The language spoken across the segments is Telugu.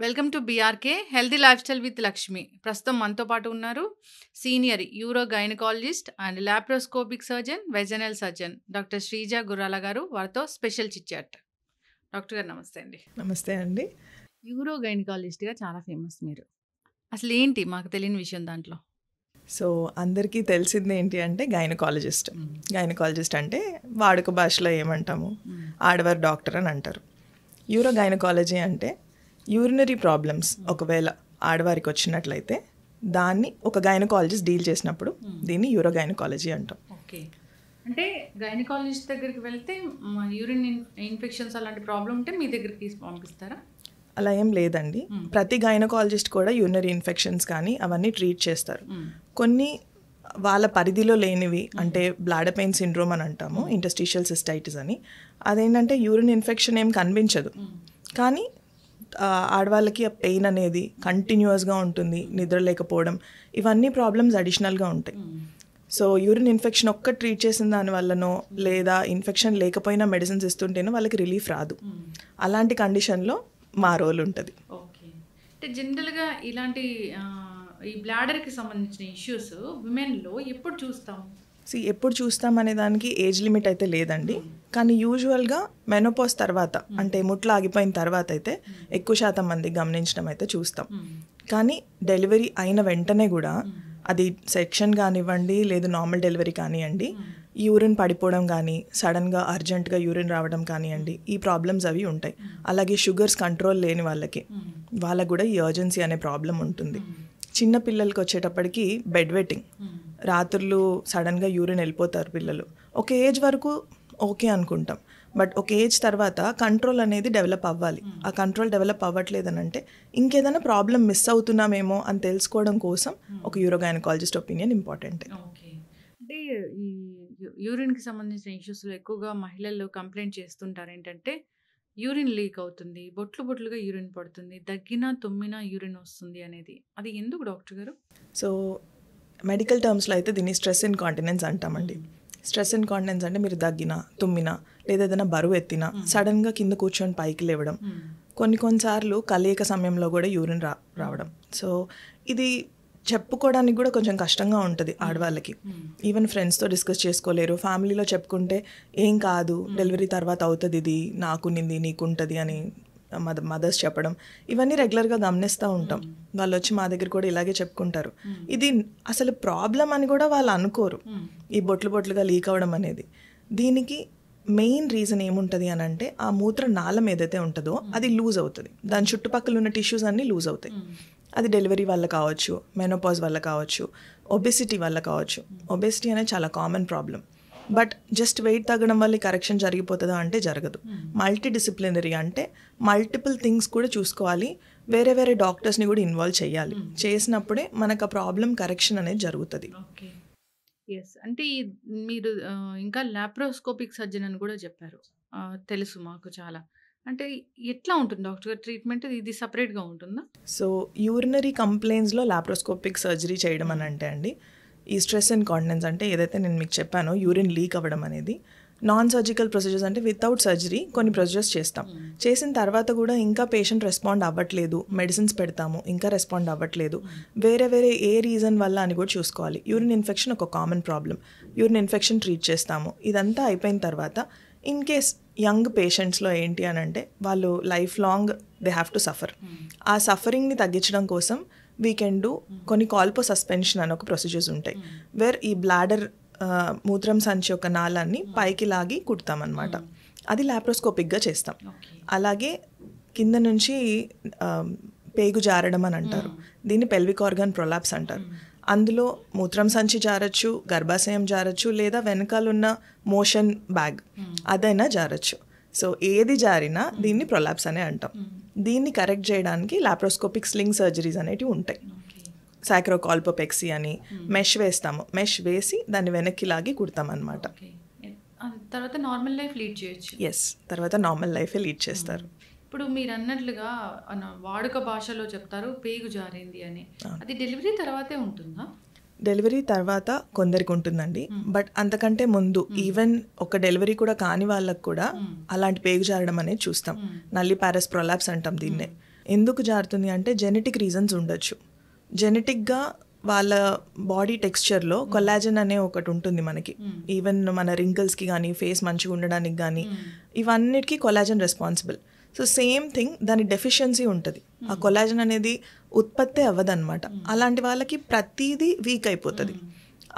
Welcome to BRK healthy life style with Lakshmi. ప్రస్తుతం మనతో పాటు ఉన్నారు senior euro gynaecologist and laparoscopic surgeon, vaginal surgeon doctor Sreeja గుర్రాల గారు. వారితో స్పెషల్ చిట్చాట్. డాక్టర్ గారు నమస్తే అండి. నమస్తే అండి. యూరో గైనకాలజిస్ట్గా చాలా ఫేమస్ మీరు. అసలు ఏంటి మాకు తెలియని విషయం దాంట్లో? సో అందరికీ తెలిసింది ఏంటి అంటే గైనకాలజిస్ట్. గైనకాలజిస్ట్ అంటే వాడుక భాషలో ఏమంటాము, ఆడవారి డాక్టర్ అని అంటారు. యూరో గైనకాలజీ అంటే యూరినరీ ప్రాబ్లమ్స్ ఒకవేళ ఆడవారికి వచ్చినట్లయితే దాన్ని ఒక గైనకాలజిస్ట్ డీల్ చేసినప్పుడు దీన్ని యూరో గైనకాలజీ అంటాం. ఓకే, అంటే గైనకాలజిస్ట్ దగ్గరికి వెళ్తే యూరిన్ ఇన్ఫెక్షన్స్ అలాంటి ప్రాబ్లం ఉంటే మీ దగ్గరికి పంపిస్తారా? అలా ఏం లేదండి. ప్రతి గైనకాలజిస్ట్ కూడా యూరినరీ ఇన్ఫెక్షన్స్ కానీ అవన్నీ ట్రీట్ చేస్తారు. కొన్ని వాళ్ళ పరిధిలో లేనివి అంటే బ్లాడర్ పెయిన్ సిండ్రోమ్ అని అంటాము, ఇంటర్స్టిషియల్ సిస్టైటిస్ అని. అదేంటంటే యూరిన్ ఇన్ఫెక్షన్ ఏం కనిపించదు, కానీ ఆడవాళ్ళకి ఆ పెయిన్ అనేది కంటిన్యూస్గా ఉంటుంది, నిద్ర లేకపోవడం, ఇవన్నీ ప్రాబ్లమ్స్ అడిషనల్గా ఉంటాయి. సో యూరిన్ ఇన్ఫెక్షన్ ఒక్క ట్రీట్ చేసిన దానివల్లనో లేదా ఇన్ఫెక్షన్ లేకపోయినా మెడిసిన్స్ ఇస్తుంటేనో వాళ్ళకి రిలీఫ్ రాదు. అలాంటి కండిషన్లో మా రోల్ ఉంటుంది. ఓకే, అంటే జనరల్గా ఇలాంటి ఈ బ్లాడర్కి సంబంధించిన ఇష్యూస్ విమెన్లో ఎప్పుడు చూస్తాం? ఎప్పుడు చూస్తాం అనే దానికి ఏజ్ లిమిట్ అయితే లేదండి, కానీ యూజువల్గా మెనోపాజ్ తర్వాత అంటే ముట్లు ఆగిపోయిన తర్వాత అయితే ఎక్కువ శాతం మంది గమనించడం అయితే చూస్తాం. కానీ డెలివరీ అయిన వెంటనే కూడా అది సెక్షన్ కానివ్వండి లేదు నార్మల్ డెలివరీ కానివ్వండి, యూరిన్ పడిపోవడం కానీ సడన్గా అర్జెంటుగా యూరిన్ రావడం కానివ్వండి, ఈ ప్రాబ్లమ్స్ అవి ఉంటాయి. అలాగే షుగర్స్ కంట్రోల్ లేని వాళ్ళకి కూడా ఈ ఎర్జెన్సీ అనే ప్రాబ్లం ఉంటుంది. చిన్న పిల్లలకి వచ్చేటప్పటికి బెడ్ వెట్టింగ్, రాత్రులు సడన్గా యూరిన్ వెళ్ళిపోతారు పిల్లలు. ఒక ఏజ్ వరకు ఓకే అనుకుంటాం, బట్ ఒక ఏజ్ తర్వాత కంట్రోల్ అనేది డెవలప్ అవ్వాలి. ఆ కంట్రోల్ డెవలప్ అవ్వట్లేదని అంటే ఇంకేదైనా ప్రాబ్లం మిస్ అవుతున్నామేమో అని తెలుసుకోవడం కోసం ఒక euro gynaecologist opinion important. Okay, అంటే ఈ యూరిన్కి సంబంధించిన ఇష్యూస్లో ఎక్కువగా మహిళలు కంప్లైంట్ చేస్తుంటారు ఏంటంటే యూరిన్ లీక్ అవుతుంది, బొట్లు బొట్లుగా యూరిన్ పడుతుంది, దగ్గినా తుమ్మినా యూరిన్ వస్తుంది అనేది. అది ఎందుకు డాక్టర్ గారు? సో మెడికల్ టర్మ్స్లో అయితే దీన్ని స్ట్రెస్ ఇన్కాంటినెన్స్ అంటామండి. స్ట్రెస్ ఇన్కాంటినెన్స్ అంటే మీరు దగ్గినా తుమ్మినా లేదా ఏదైనా బరువు ఎత్తినా సడన్గా కింద కూర్చొని పైకి లేవడం, కొన్నిసార్లు కలయిక సమయంలో కూడా యూరిన్ రావడం. సో ఇది చెప్పుకోవడానికి కూడా కొంచెం కష్టంగా ఉంటుంది ఆడవాళ్ళకి. ఈవెన్ ఫ్రెండ్స్తో డిస్కస్ చేసుకోలేరు, ఫ్యామిలీలో చెప్పుకుంటే ఏం కాదు డెలివరీ తర్వాత అవుతుంది, ఇది నాకునింది నీకుంటుంది అని మదర్స్ చెప్పడం, ఇవన్నీ రెగ్యులర్గా గమనిస్తూ ఉంటాం. వాళ్ళు వచ్చి మా దగ్గర కూడా ఇలాగే చెప్పుకుంటారు. ఇది అసలు ప్రాబ్లం అని కూడా వాళ్ళు అనుకోరు, ఈ బొట్లుగా లీక్ అవ్వడం అనేది. దీనికి మెయిన్ రీజన్ ఏముంటుంది అని అంటే ఆ మూత్ర నాళం ఏదైతే ఉంటుందో అది లూజ్ అవుతుంది, దాని చుట్టుపక్కల ఉన్న టిష్యూస్ అన్నీ లూజ్ అవుతాయి. అది డెలివరీ వల్ల కావచ్చు, మెనోపాజ్ వల్ల కావచ్చు, ఒబెసిటీ వల్ల కావచ్చు. ఒబెసిటీ అనేది చాలా common problem, but just weight తగ్గడం వల్ల కరెక్షన్ జరిగిపోతుందా అంటే జరగదు. మల్టీ డిసిప్లినరీ అంటే మల్టిపుల్ థింగ్స్ కూడా చూసుకోవాలి, వేరే వేరే డాక్టర్స్ని కూడా ఇన్వాల్వ్ చేయాలి. చేసినప్పుడే మనకు ఆ ప్రాబ్లం కరెక్షన్ అనేది జరుగుతుంది. ఓకే, ఎస్, అంటే మీరు ఇంకా లాప్రోస్కోపిక్ సర్జన్ అని కూడా చెప్పారు, తెలుసు మాకు చాలా. అంటే ఎట్లా ఉంటుంది డాక్టర్ గారు ట్రీట్మెంట్? ఇది సపరేట్గా ఉంటుందా? సో యూరినరీ కంప్లైంట్స్లో లాప్రోస్కోపిక్ సర్జరీ చేయడం అని అంటే అండి, ఈ స్ట్రెస్ ఇన్కాంటినెన్స్ అంటే ఏదైతే నేను మీకు చెప్పానో యూరిన్ లీక్ అవ్వడం అనేది, నాన్ సర్జికల్ ప్రొసీజర్స్ అంటే వితౌట్ సర్జరీ కొన్ని ప్రొసీజర్స్ చేస్తాం. చేసిన తర్వాత కూడా ఇంకా పేషెంట్ రెస్పాండ్ అవ్వట్లేదు, మెడిసిన్స్ పెడతాము, ఇంకా రెస్పాండ్ అవ్వట్లేదు, వేరే వేరే ఏ రీజన్ వల్ల అని కూడా చూసుకోవాలి. యూరిన్ ఇన్ఫెక్షన్ ఒక common problem, urine infection treat చేస్తాము. ఇదంతా అయిపోయిన తర్వాత ఇన్ కేస్ యంగ్ పేషెంట్స్లో ఏంటి అని అంటే వాళ్ళు life long they have to suffer. ఆ సఫరింగ్ని తగ్గించడం కోసం వీ కెన్ డూ కొన్ని కాల్పో సస్పెన్షన్ అని ఒక ప్రొసీజర్స్ ఉంటాయి, వేర్ ఈ బ్లాడర్ మూత్రం సంచి ఒక నాళాన్ని పైకి లాగి కుడతామన్నమాట. అది లాప్రోస్కోపిక్గా చేస్తాం. అలాగే కింద నుంచి పేగు జారడం అని అంటారు, దీన్ని పెల్విక్ ఆర్గాన్ ప్రొలాప్స్ అంటారు. అందులో మూత్రం సంచి జారచ్చు, గర్భాశయం జారచ్చు, లేదా వెనకాలన్న మోషన్ బ్యాగ్ అదైనా జారచ్చు. సో ఏది జారినా దీన్ని ప్రొలాప్స్ అనే అంటాం. దీన్ని కరెక్ట్ చేయడానికి లాప్రోస్కోపిక్ స్లింగ్ సర్జరీస్ అనేవి ఉంటాయి. సాక్రోకాల్పోపెక్సీ అని మెష్ వేస్తాము, మెష్ వేసి దాన్ని వెనక్కి లాగి కుడతాం అనమాట. తర్వాత నార్మల్ లైఫ్ లీడ్ చేయొచ్చు. ఎస్, తర్వాత నార్మల్ లైఫే లీడ్ చేస్తారు. ఇప్పుడు మీరు అన్నట్లుగా వాడుక భాషలో చెప్తారు పేగు జారింది అని, అది డెలివరీ తర్వాతే ఉంటుందా? డెలివరీ తర్వాత కొందరికి ఉంటుందండి, బట్ అంతకంటే ముందు ఈవెన్ ఒక డెలివరీ కూడా కాని వాళ్ళకు కూడా అలాంటి పేగు జారడం అనేది చూస్తాం. నల్లి పారస్ ప్రొలాప్స్ అంటాం దీన్నే. ఎందుకు జారుతుంది అంటే జెనెటిక్ రీజన్స్ ఉండొచ్చు. జెనెటిక్గా వాళ్ళ బాడీ టెక్స్చర్లో కొల్లాజన్ అనే ఒకటి ఉంటుంది మనకి. ఈవెన్ మన రింకిల్స్కి కానీ ఫేస్ మంచిగా ఉండడానికి కానీ ఇవన్నిటికీ collagen responsible. So same thing దాని డెఫిషియన్సీ ఉంటుంది. ఆ కొల్లాజన్ అనేది ఉత్పత్తి అవ్వదన్నమాట. అలాంటి వాళ్ళకి ప్రతిదీ వీక్ అయిపోతుంది.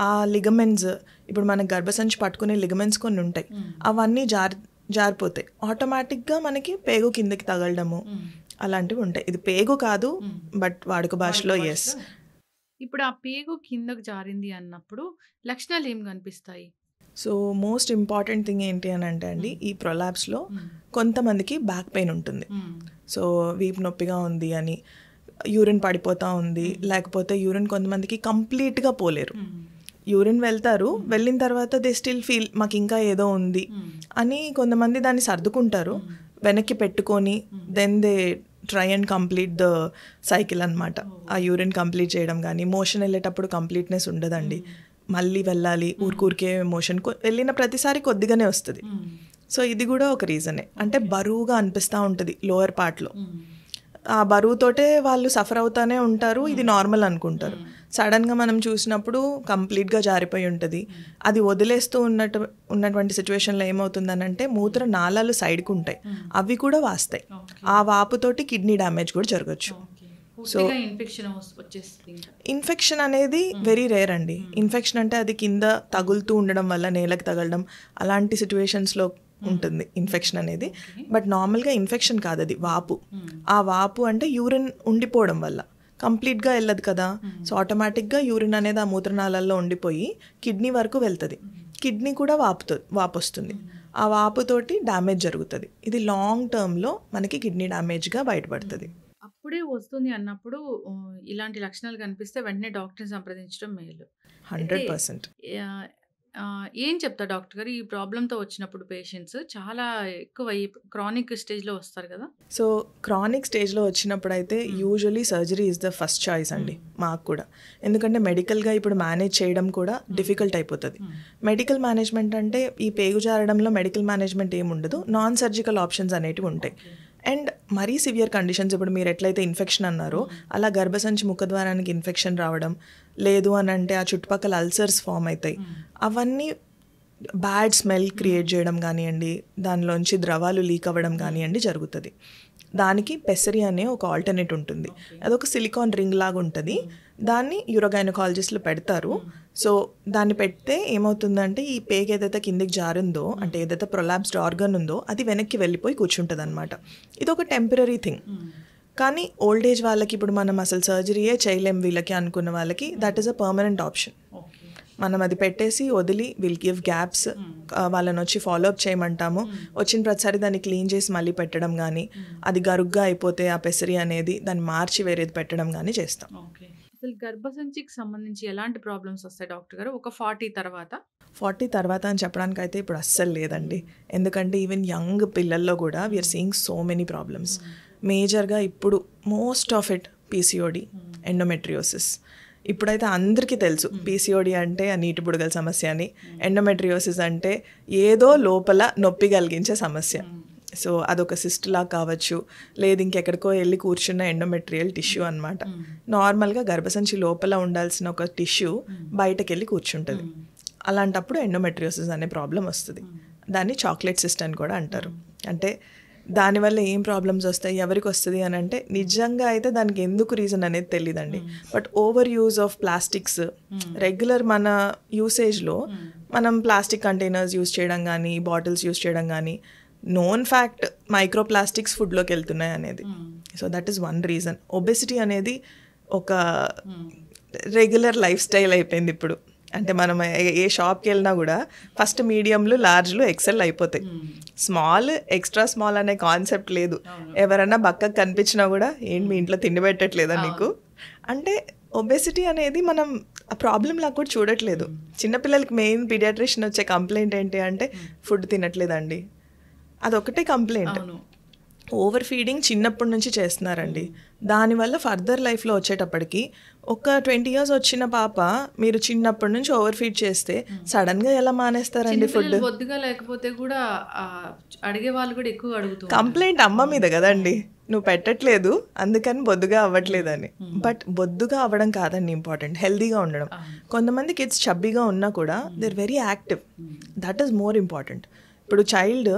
ఆ లిగమెంట్స్, ఇప్పుడు మన గర్భసంచి పట్టుకునే లిగమెంట్స్ కొన్ని ఉంటాయి, అవన్నీ జారిపోతాయి. ఆటోమేటిక్గా మనకి పేగు కిందకి తగలడము అలాంటివి ఉంటాయి. ఇది పేగు కాదు, బట్ వాడుక భాషలో ఎస్. ఇప్పుడు ఆ పేగు కిందకు జారింది అన్నప్పుడు లక్షణాలు ఏం కనిపిస్తాయి? సో మోస్ట్ ఇంపార్టెంట్ థింగ్ ఏంటి అని అంటే అండి, ఈ ప్రొలాప్స్లో కొంతమందికి బ్యాక్ పెయిన్ ఉంటుంది. సో వీపు నొప్పిగా ఉంది అని, యూరిన్ పడిపోతూ ఉంది, లేకపోతే యూరిన్ కొంతమందికి కంప్లీట్గా పోలేరు. యూరిన్ వెళ్తారు, వెళ్ళిన తర్వాత దే స్టిల్ ఫీల్ మాకు ఇంకా ఏదో ఉంది అని కొంతమంది దాన్ని సర్దుకుంటారు, వెనక్కి పెట్టుకొని then they try and complete the cycle అనమాట. ఆ యూరిన్ కంప్లీట్ చేయడం కానీ, మోషన్ వెళ్ళేటప్పుడు కంప్లీట్నెస్ ఉండదండి, మళ్ళీ వెళ్ళాలి, ఊరికే మోషన్ వెళ్ళిన ప్రతిసారి కొద్దిగానే వస్తుంది. సో ఇది కూడా ఒక రీజనే. అంటే బరువుగా అనిపిస్తూ ఉంటుంది లోయర్ పార్ట్లో. ఆ బరువుతోటే వాళ్ళు సఫర్ అవుతానే ఉంటారు, ఇది నార్మల్ అనుకుంటారు. సడన్గా మనం చూసినప్పుడు కంప్లీట్గా జారిపోయి ఉంటుంది. అది వదిలేస్తూ ఉన్నటువంటి సిచ్యువేషన్లో ఏమవుతుందనంటే మూత్ర నాళాలు సైడ్కి ఉంటాయి, అవి కూడా వాస్తాయి. ఆ వాపుతోటి కిడ్నీ డ్యామేజ్ కూడా జరగచ్చు. సో ఇన్ఫెక్షన్ అనేది వెరీ రేర్ అండి. ఇన్ఫెక్షన్ అంటే అది కింద తగులుతూ ఉండడం వల్ల, నేలకు తగలడం, అలాంటి సిచ్యువేషన్స్లో ఉంటుంది ఇన్ఫెక్షన్ అనేది. బట్ నార్మల్గా ఇన్ఫెక్షన్ కాదు, అది వాపు. ఆ వాపు అంటే యూరిన్ ఉండిపోవడం వల్ల కంప్లీట్గా వెళ్ళదు కదా. సో ఆటోమేటిక్గా యూరిన్ అనేది ఆ మూత్రనాళాల్లో ఉండిపోయి కిడ్నీ వరకు వెళ్తుంది. కిడ్నీ కూడా వాపు వస్తుంది. ఆ వాపుతోటి డ్యామేజ్ జరుగుతుంది. ఇది లాంగ్ టర్మ్లో మనకి కిడ్నీ డ్యామేజ్గా బయటపడుతుంది. అప్పుడే వస్తుంది అన్నప్పుడు ఇలాంటి లక్షణాలు కనిపిస్తే వెంటనే డాక్టర్ని సంప్రదించడం మేలు. 100%. ఏం చెప్తారు డాక్టర్ గారు ఈ ప్రాబ్లంతో వచ్చినప్పుడు పేషెంట్స్ చాలా ఎక్కువ క్రానిక్ స్టేజ్లో వస్తారు కదా? సో క్రానిక్ స్టేజ్లో వచ్చినప్పుడు అయితే usually surgery is the first choice అండి మాకు కూడా. ఎందుకంటే మెడికల్గా ఇప్పుడు మేనేజ్ చేయడం కూడా డిఫికల్ట్ అయిపోతుంది. మెడికల్ మేనేజ్మెంట్ అంటే ఈ పేగు జారడంలో మెడికల్ మేనేజ్మెంట్ ఏముండదు, నాన్ సర్జికల్ ఆప్షన్స్ అనేటివి ఉంటాయి. అండ్ మరీ సివియర్ కండిషన్స్, ఇప్పుడు మీరు ఎట్లయితే ఇన్ఫెక్షన్ అన్నారో అలా గర్భసంచి ముఖద్వారానికి ఇన్ఫెక్షన్ రావడం, లేదు అని అంటే ఆ చుట్టుపక్కల అల్సర్స్ ఫామ్ అవుతాయి, అవన్నీ బ్యాడ్ స్మెల్ క్రియేట్ చేయడం కానివ్వండి, దానిలోంచి ద్రవాలు లీక్ అవ్వడం కానివ్వండి జరుగుతుంది. దానికి పెసరీ అనే ఒక ఆల్టర్నేట్ ఉంటుంది. అదొక సిలికాన్ రింగ్ లాగా ఉంటుంది, దాన్ని యూరోగైనకాలజిస్టులు పెడతారు. సో దాన్ని పెడితే ఏమవుతుందంటే ఈ పేగు ఏదైతే కిందికి జారిందో, అంటే ఏదైతే ప్రొలాప్స్డ్ ఆర్గన్ ఉందో అది వెనక్కి వెళ్ళిపోయి కూర్చుంటుంది అనమాట. ఇది ఒక టెంపరీ థింగ్. కానీ ఓల్డ్ ఏజ్ వాళ్ళకి, ఇప్పుడు మనం అసలు సర్జరీయే చేయలేం వీళ్ళకి అనుకున్న వాళ్ళకి, that is a permanent option. మనం అది పెట్టేసి వదిలి విల్ గివ్ గ్యాప్స్, వాళ్ళని వచ్చి ఫాలోఅప్ చేయమంటాము. వచ్చిన ప్రతిసారి దాన్ని క్లీన్ చేసి మళ్ళీ పెట్టడం కానీ, అది గరుగ్గా అయిపోతే ఆ పెసరీ అనేది దాన్ని మార్చి వేరేది పెట్టడం కానీ చేస్తాం. అసలు గర్భసంచికి సంబంధించి ఎలాంటి ప్రాబ్లమ్స్ వస్తాయి డాక్టర్ గారు ఒక 40 తర్వాత అని చెప్పడానికి అయితే ఇప్పుడు అస్సలు లేదండి. ఎందుకంటే ఈవెన్ యంగ్ పిల్లల్లో కూడా we are seeing so many problems. మేజర్గా ఇప్పుడు most of it PCOD, endometriosis. ఇప్పుడైతే అందరికీ తెలుసు పీసీఓడి అంటే ఆ నీటి బుడగల సమస్య అని, ఎండోమెట్రియోసిస్ అంటే ఏదో లోపల నొప్పి కలిగించే సమస్య. సో అదొక సిస్ట్ లా కావచ్చు, లేదు ఇంకెక్కడికో వెళ్ళి కూర్చున్న ఎండోమెట్రియల్ టిష్యూ అనమాట. నార్మల్గా గర్భసంచి లోపల ఉండాల్సిన ఒక టిష్యూ బయటకు వెళ్ళి కూర్చుంటుంది. అలాంటప్పుడు ఎండోమెట్రియోసిస్ అనే ప్రాబ్లం వస్తుంది. దాన్ని చాక్లెట్ సిస్ట్ అని కూడా అంటారు. అంటే దానివల్ల ఏం ప్రాబ్లమ్స్ వస్తాయి, ఎవరికి వస్తుంది అని అంటే నిజంగా అయితే దానికి ఎందుకు రీజన్ అనేది తెలియదండి. But over use of plastics, regular మన యూసేజ్లో మనం ప్లాస్టిక్ కంటైనర్స్ యూజ్ చేయడం కానీ, బాటిల్స్ యూజ్ చేయడం కానీ, నోన్ ఫ్యాక్ట్ మైక్రో ప్లాస్టిక్స్ ఫుడ్లోకి వెళ్తున్నాయి అనేది. So that is one reason. Obesity అనేది ఒక రెగ్యులర్ లైఫ్ స్టైల్ అయిపోయింది ఇప్పుడు. అంటే మనం ఏ షాప్కి వెళ్ళినా కూడా ఫస్ట్ మీడియంలు, లార్జ్లు, ఎక్సెల్ అయిపోతాయి. స్మాల్, ఎక్స్ట్రా స్మాల్ అనే కాన్సెప్ట్ లేదు. ఎవరైనా బక్కగా కనిపించినా కూడా ఏంటి మీ ఇంట్లో తిండి పెట్టట్లేదా నీకు అంటే, ఒబెసిటీ అనేది మనం ఆ ప్రాబ్లం లాగా కూడా చూడట్లేదు. చిన్నపిల్లలకి మెయిన్ పీడియాట్రిషియన్ వచ్చే కంప్లైంట్ ఏంటి అంటే ఫుడ్ తినట్లేదండి, అదొకటే కంప్లైంట్. ఓవర్ ఫీడింగ్ చిన్నప్పటి నుంచి చేస్తున్నారండి. దానివల్ల ఫర్దర్ లైఫ్లో వచ్చేటప్పటికి ఒక 20 years వచ్చిన పాప మీరు చిన్నప్పటి నుంచి ఓవర్ ఫీడ్ చేస్తే సడన్గా ఎలా మానేస్తారండి ఫుడ్? బొద్దుగా లేకపోతే కూడా అడిగే వాళ్ళు కూడా ఎక్కువ అడుగుతారు. కంప్లైంట్ అమ్మ మీద కదండి. నువ్వు పెట్టట్లేదు అందుకని బొద్దుగా అవ్వట్లేదని. బట్ బొద్దుగా అవ్వడం కాదండి ఇంపార్టెంట్, హెల్దీగా ఉండడం. కొంతమంది కిడ్స్ చబ్బీగా ఉన్నా కూడా they are very active, that is more important. ఇప్పుడు చైల్డ్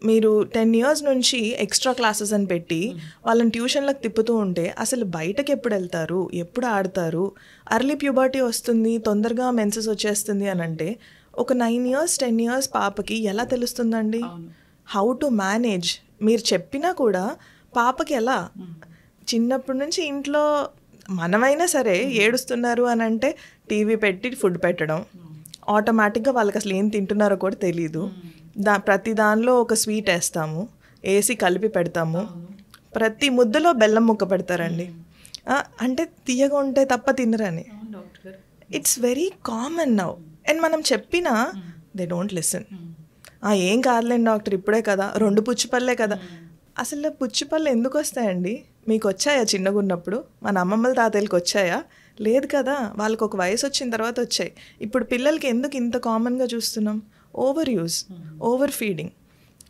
మీరు 10 years నుంచి ఎక్స్ట్రా క్లాసెస్ అని పెట్టి వాళ్ళని ట్యూషన్లకు తిప్పుతూ ఉంటే అసలు బయటకు ఎప్పుడు వెళ్తారు, ఎప్పుడు ఆడతారు? అర్లీ ప్యూబర్టీ వస్తుంది, తొందరగా మెన్సెస్ వచ్చేస్తుంది అని అంటే ఒక 9 years 10 years పాపకి ఎలా తెలుస్తుందండి హౌ టు మేనేజ్? మీరు చెప్పినా కూడా పాపకి ఎలా? చిన్నప్పటి నుంచి ఇంట్లో మనమైనా సరే ఏడుస్తున్నారు అని అంటే టీవీ పెట్టి ఫుడ్ పెట్టడం, ఆటోమేటిక్గా వాళ్ళకి అసలు ఏం తింటున్నారో కూడా తెలీదు. ప్రతి దానిలో ఒక స్వీట్ వేస్తాము, వేసి కలిపి పెడతాము, ప్రతి ముద్దలో బెల్లం ముక్క పెడతారండి. అంటే తీయగా ఉంటే తప్ప తినరని. It's very common now. And మనం చెప్పినా దే డోంట్ లిసన్. ఏం కాదులేండి డాక్టర్, ఇప్పుడే కదా, 2 పుచ్చిపల్లే కదా. అసలు పుచ్చిపళ్ళు ఎందుకు వస్తాయండి? మీకు వచ్చాయా చిన్నగా ఉన్నప్పుడు? మన అమ్మమ్మల తాతయ్యలకు వచ్చాయా? లేదు కదా, వాళ్ళకి ఒక వయసు వచ్చిన తర్వాత వచ్చాయి. ఇప్పుడు పిల్లలకి ఎందుకు ఇంత కామన్గా చూస్తున్నాం? Over use, over feeding.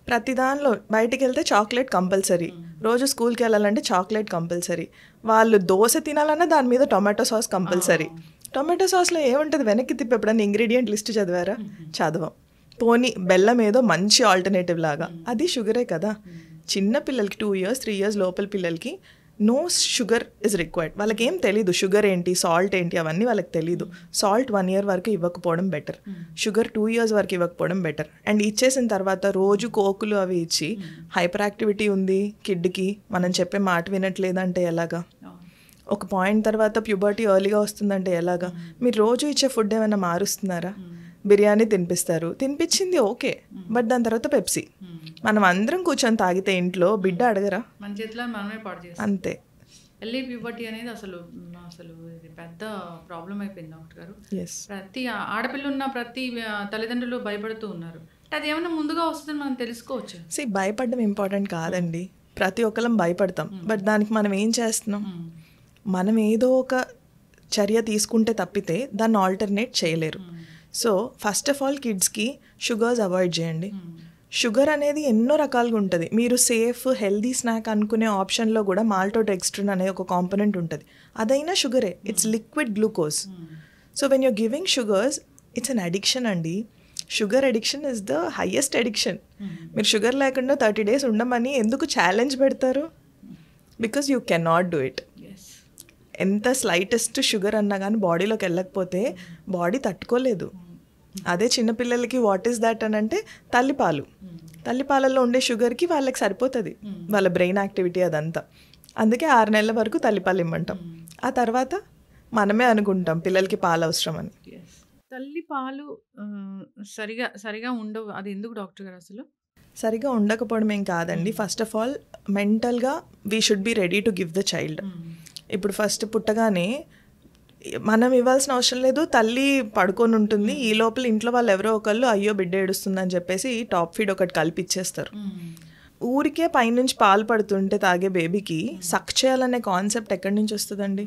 ప్రతి దానిలో బయటికి వెళ్తే చాక్లెట్ కంపల్సరీ, రోజు స్కూల్కి వెళ్ళాలంటే చాక్లెట్ కంపల్సరీ, వాళ్ళు దోశ తినాలన్నా దాని మీద టొమాటో సాస్ కంపల్సరీ. టొమాటో సాస్లో ఏముంటుంది వెనక్కి తిప్పి ఎప్పుడన్నా ఇంగ్రీడియంట్ లిస్ట్ చదివారా? చదవం. పోనీ బెల్లం ఏదో మంచి ఆల్టర్నేటివ్ లాగా, అది షుగరే కదా. చిన్న పిల్లలకి 2 years 3 years లోపల పిల్లలకి నో షుగర్ ఇస్ రిక్వైర్డ్. వాళ్ళకి ఏం తెలీదు షుగర్ ఏంటి, సాల్ట్ ఏంటి, అవన్నీ వాళ్ళకి తెలీదు. సాల్ట్ 1 year వరకు ఇవ్వకపోవడం బెటర్, షుగర్ 2 years వరకు ఇవ్వకపోవడం బెటర్. అండ్ ఇచ్చేసిన తర్వాత రోజు కోకులు అవి ఇచ్చి హైపర్ యాక్టివిటీ ఉంది కిడ్కి, మనం చెప్పే మాట వినట్లేదంటే ఎలాగా? ఒక పాయింట్ తర్వాత ప్యూబర్టీ ఎర్లీగా వస్తుందంటే ఎలాగా? మీరు రోజు ఇచ్చే ఫుడ్ ఏమైనా మారుస్తున్నారా? బిర్యానీ తినిపిస్తారు, తినిపించింది ఓకే, బట్ దాని తర్వాత పెప్సీ. మనం అందరం కూర్చొని తాగితే ఇంట్లో బిడ్డ అడగరా? మన చేతిలో మనమే పాడు చేస్తాం. అంతే. ఎర్లీ ప్యూబర్టీ అనేది అసలు ఇది పెద్ద ప్రాబ్లం అయిపోయింది డాక్టర్ గారు. ప్రతి ఆడపిల్ల ఉన్న ప్రతి తల్లిదండ్రులు భయపడుతూ ఉన్నారు. అది ఏమైనా ముందుగా వస్తుందని మనం తెలుసుకోవచ్చు. భయపడడం ఇంపార్టెంట్ కాదండి, ప్రతి ఒక్కరం భయపడతాం. బట్ దానికి మనం ఏం చేస్తున్నాం? మనం ఏదో ఒక చర్య తీసుకుంటే తప్పితే దాన్ని ఆల్టర్నేట్ చేయలేరు. సో ఫస్ట్ ఆఫ్ ఆల్ కిడ్స్కి షుగర్స్ అవాయిడ్ చేయండి. షుగర్ అనేది ఎన్నో రకాలుగా ఉంటుంది. మీరు సేఫ్ హెల్దీ స్నాక్ అనుకునే ఆప్షన్లో కూడా మాల్టోడెక్స్ట్రిన్ అనే ఒక కాంపోనెంట్ ఉంటుంది, అదైనా షుగరే, it's liquid glucose. So when you're giving sugars it's an addiction అండి. Sugar addiction is the highest addiction. మీరు షుగర్ లేకుండా 30 days ఉండమని ఎందుకు ఛాలెంజ్ పెడతారు? Because you cannot do it. ఎంత స్లైటెస్ట్ షుగర్ అన్నా కానీ బాడీలోకి వెళ్ళకపోతే బాడీ తట్టుకోలేదు. అదే చిన్నపిల్లలకి వాట్ ఈస్ దాట్ అని అంటే తల్లిపాలలో ఉండే షుగర్కి వాళ్ళకి సరిపోతుంది, వాళ్ళ బ్రెయిన్ యాక్టివిటీ అదంతా. అందుకే 6 నెలల వరకు తల్లిపాలు ఇమ్మంటాం. ఆ తర్వాత మనమే అనుకుంటాం పిల్లలకి పాలు అవసరం అని. తల్లిపాలు సరిగా ఉండవు, అది ఎందుకు డాక్టర్ గారు? అసలు సరిగా ఉండకపోవడం ఏం కాదండి. ఫస్ట్ ఆఫ్ ఆల్ మెంటల్గా we should be ready to give the child. ఇప్పుడు ఫస్ట్ పుట్టగానే మనం ఇవ్వాల్సిన అవసరం లేదు, తల్లి పడుకొని ఉంటుంది, ఈ లోపల ఇంట్లో వాళ్ళు ఎవరో ఒకళ్ళు అయ్యో బిడ్డ ఏడుస్తుందని చెప్పేసి టాప్ ఫీడ్ ఒకటి కలిపిచ్చేస్తారు. ఊరికే పైనుంచి పాలు పడుతుంటే తాగే బేబీకి సక్ చేయాలనే కాన్సెప్ట్ ఎక్కడి నుంచి వస్తుందండి?